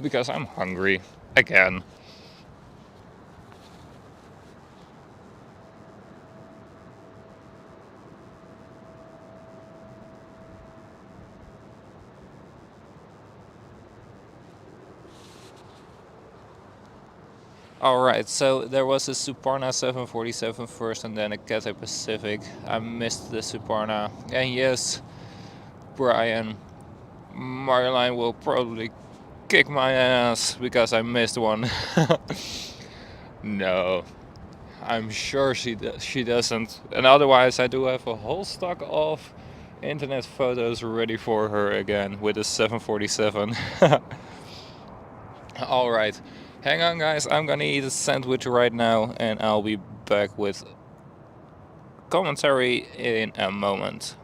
Speaker 1: Because I'm hungry again. Alright, so there was a Suparna 747 first and then a Cathay Pacific. I missed the Suparna. And yes, Brian, Marjolein will probably kick my ass because I missed one. No, I'm sure she doesn't. And otherwise, I do have a whole stock of internet photos ready for her again with a 747. Alright, hang on guys, I'm gonna eat a sandwich right now and I'll be back with commentary in a moment.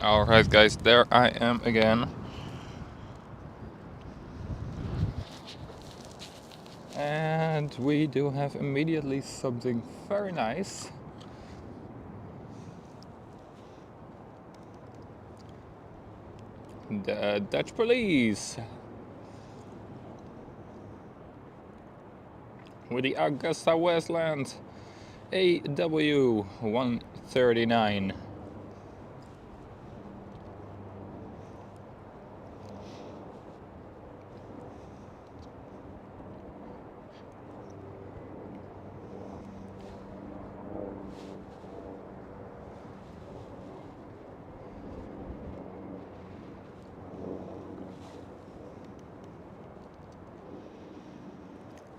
Speaker 1: Alright guys, there I am again. And we do have immediately something very nice. The Dutch police with the Augusta Westland AW 139.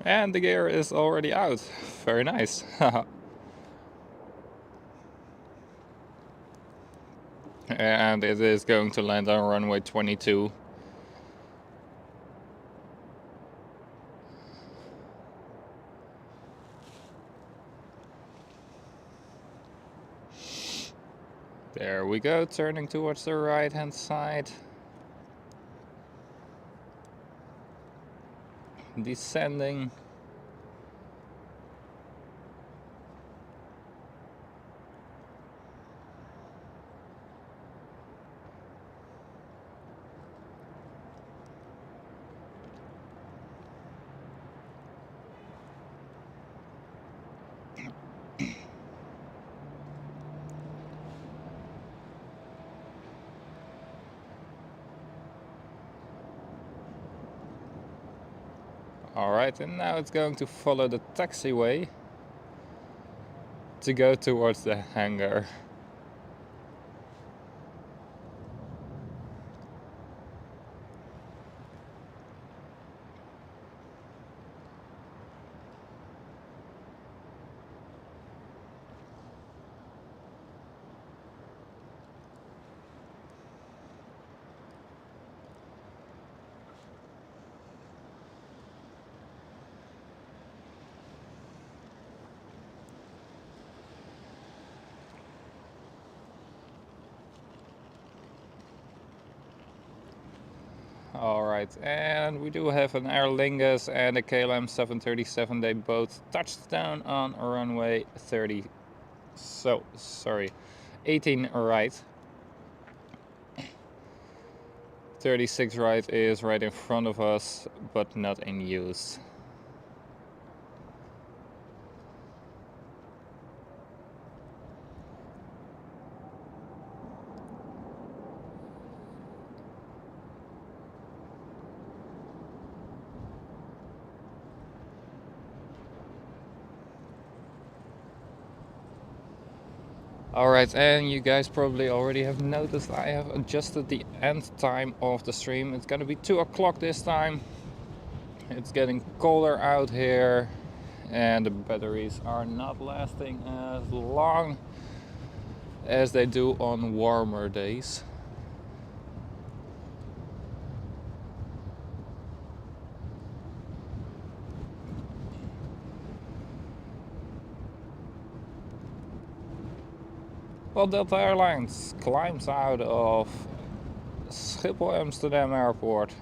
Speaker 1: And the gear is already out. Very nice. And it is going to land on runway 22. There we go, turning towards the right hand side. Descending. Alright, and now it's going to follow the taxiway to go towards the hangar. Alright, and we do have an Aer Lingus and a KLM 737. They both touched down on runway 18 right. 36 right is right in front of us, but not in use. Alright, and you guys probably already have noticed I have adjusted the end time of the stream. It's gonna be 2 o'clock this time. It's getting colder out here and the batteries are not lasting as long as they do on warmer days. Well, Delta Airlines climbs out of Schiphol Amsterdam Airport.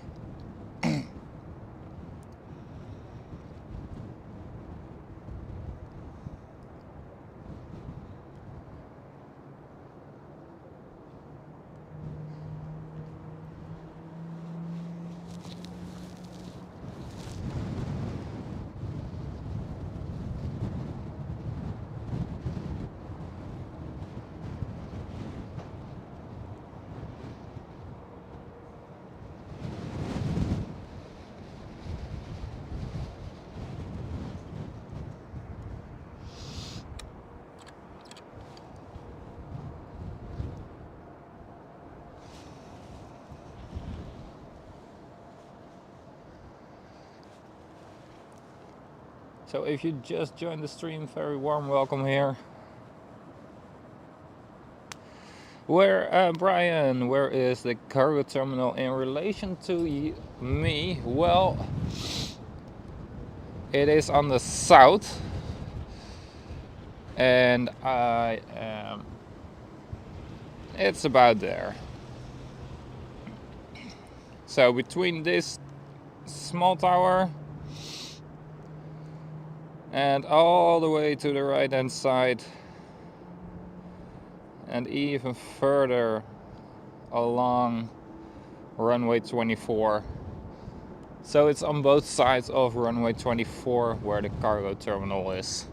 Speaker 1: So if you just joined the stream, very warm welcome here. Brian, where is the cargo terminal in relation to me? Well, it is on the south, and I am It's about there. So between this small tower and all the way to the right hand side and even further along runway 24. So it's on both sides of runway 24 where the cargo terminal is.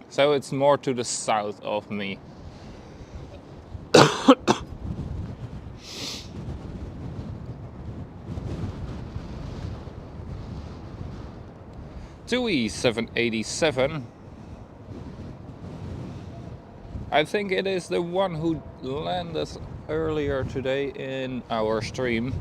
Speaker 1: So it's more to the south of me. 787. I think it is the one who landed earlier today in our stream.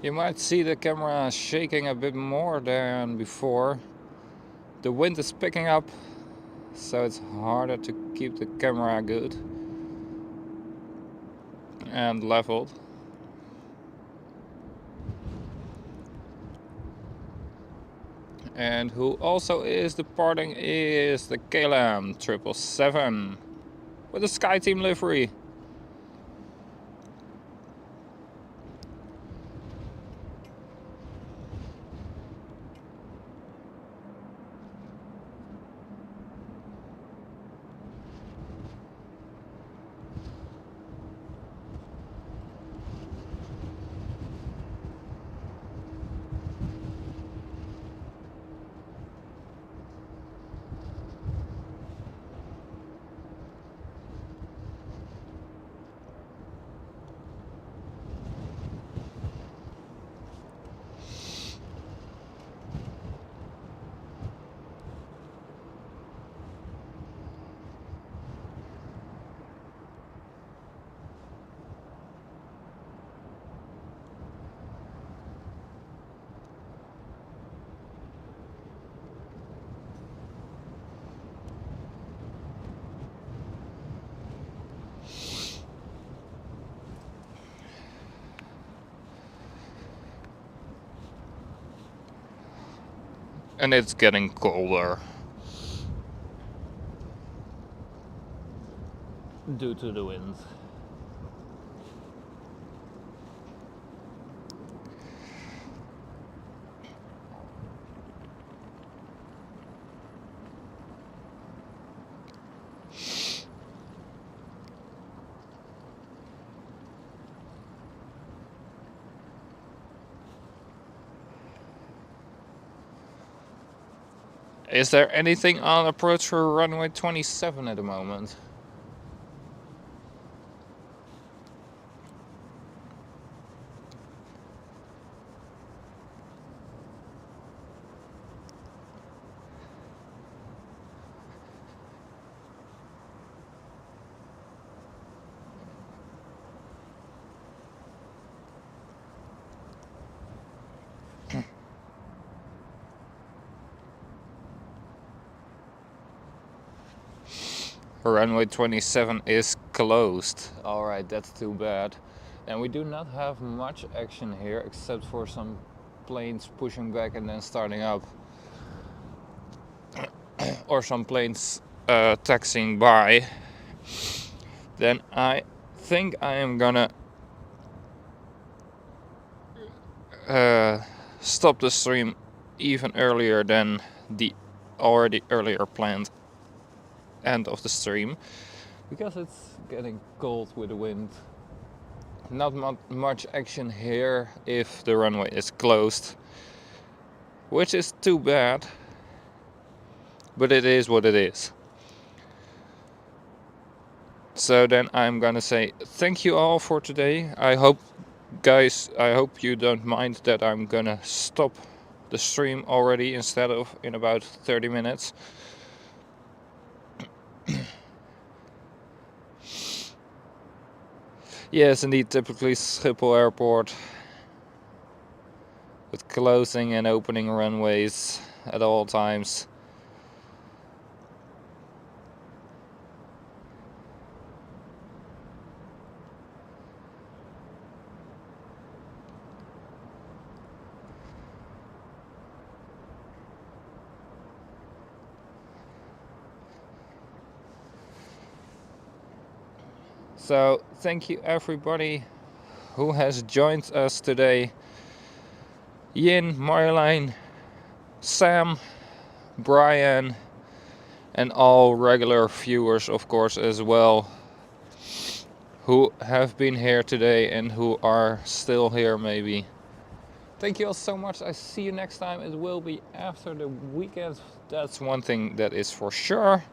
Speaker 1: You might see the camera shaking a bit more than before. The wind is picking up, so it's harder to keep the camera good and leveled. And who also is departing is the KLM 777 with a SkyTeam livery. And it's getting colder due to the wind. Is there anything on approach for runway 27 at the moment? Runway 27 is closed. Alright, that's too bad. And we do not have much action here except for some planes pushing back and then starting up. Or some planes taxiing by. Then I think I am gonna stop the stream even earlier than the already earlier planned end of the stream, because it's getting cold with the wind. Not much action here if the runway is closed, which is too bad, but it is what it is. So then I'm gonna say thank you all for today. I hope you don't mind that I'm gonna stop the stream already instead of in about 30 minutes. Yes, indeed, typically Schiphol Airport with closing and opening runways at all times. So thank you everybody who has joined us today. Yin, Marjolein, Sam, Brian, and all regular viewers of course as well, who have been here today and who are still here maybe. Thank you all so much. I see you next time. It will be after the weekend. That's one thing that is for sure.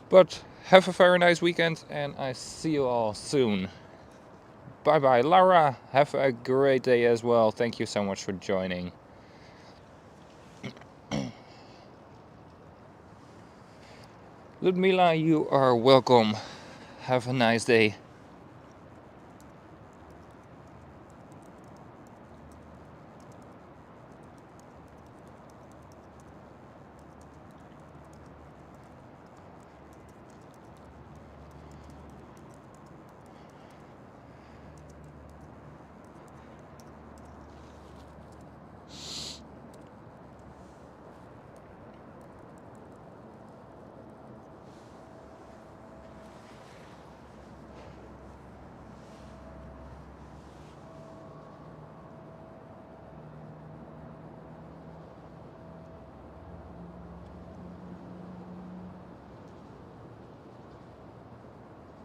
Speaker 1: But have a very nice weekend and I see you all soon. Bye bye. Laura, have a great day as well. Thank you so much for joining. Ludmila, you are welcome. Have a nice day.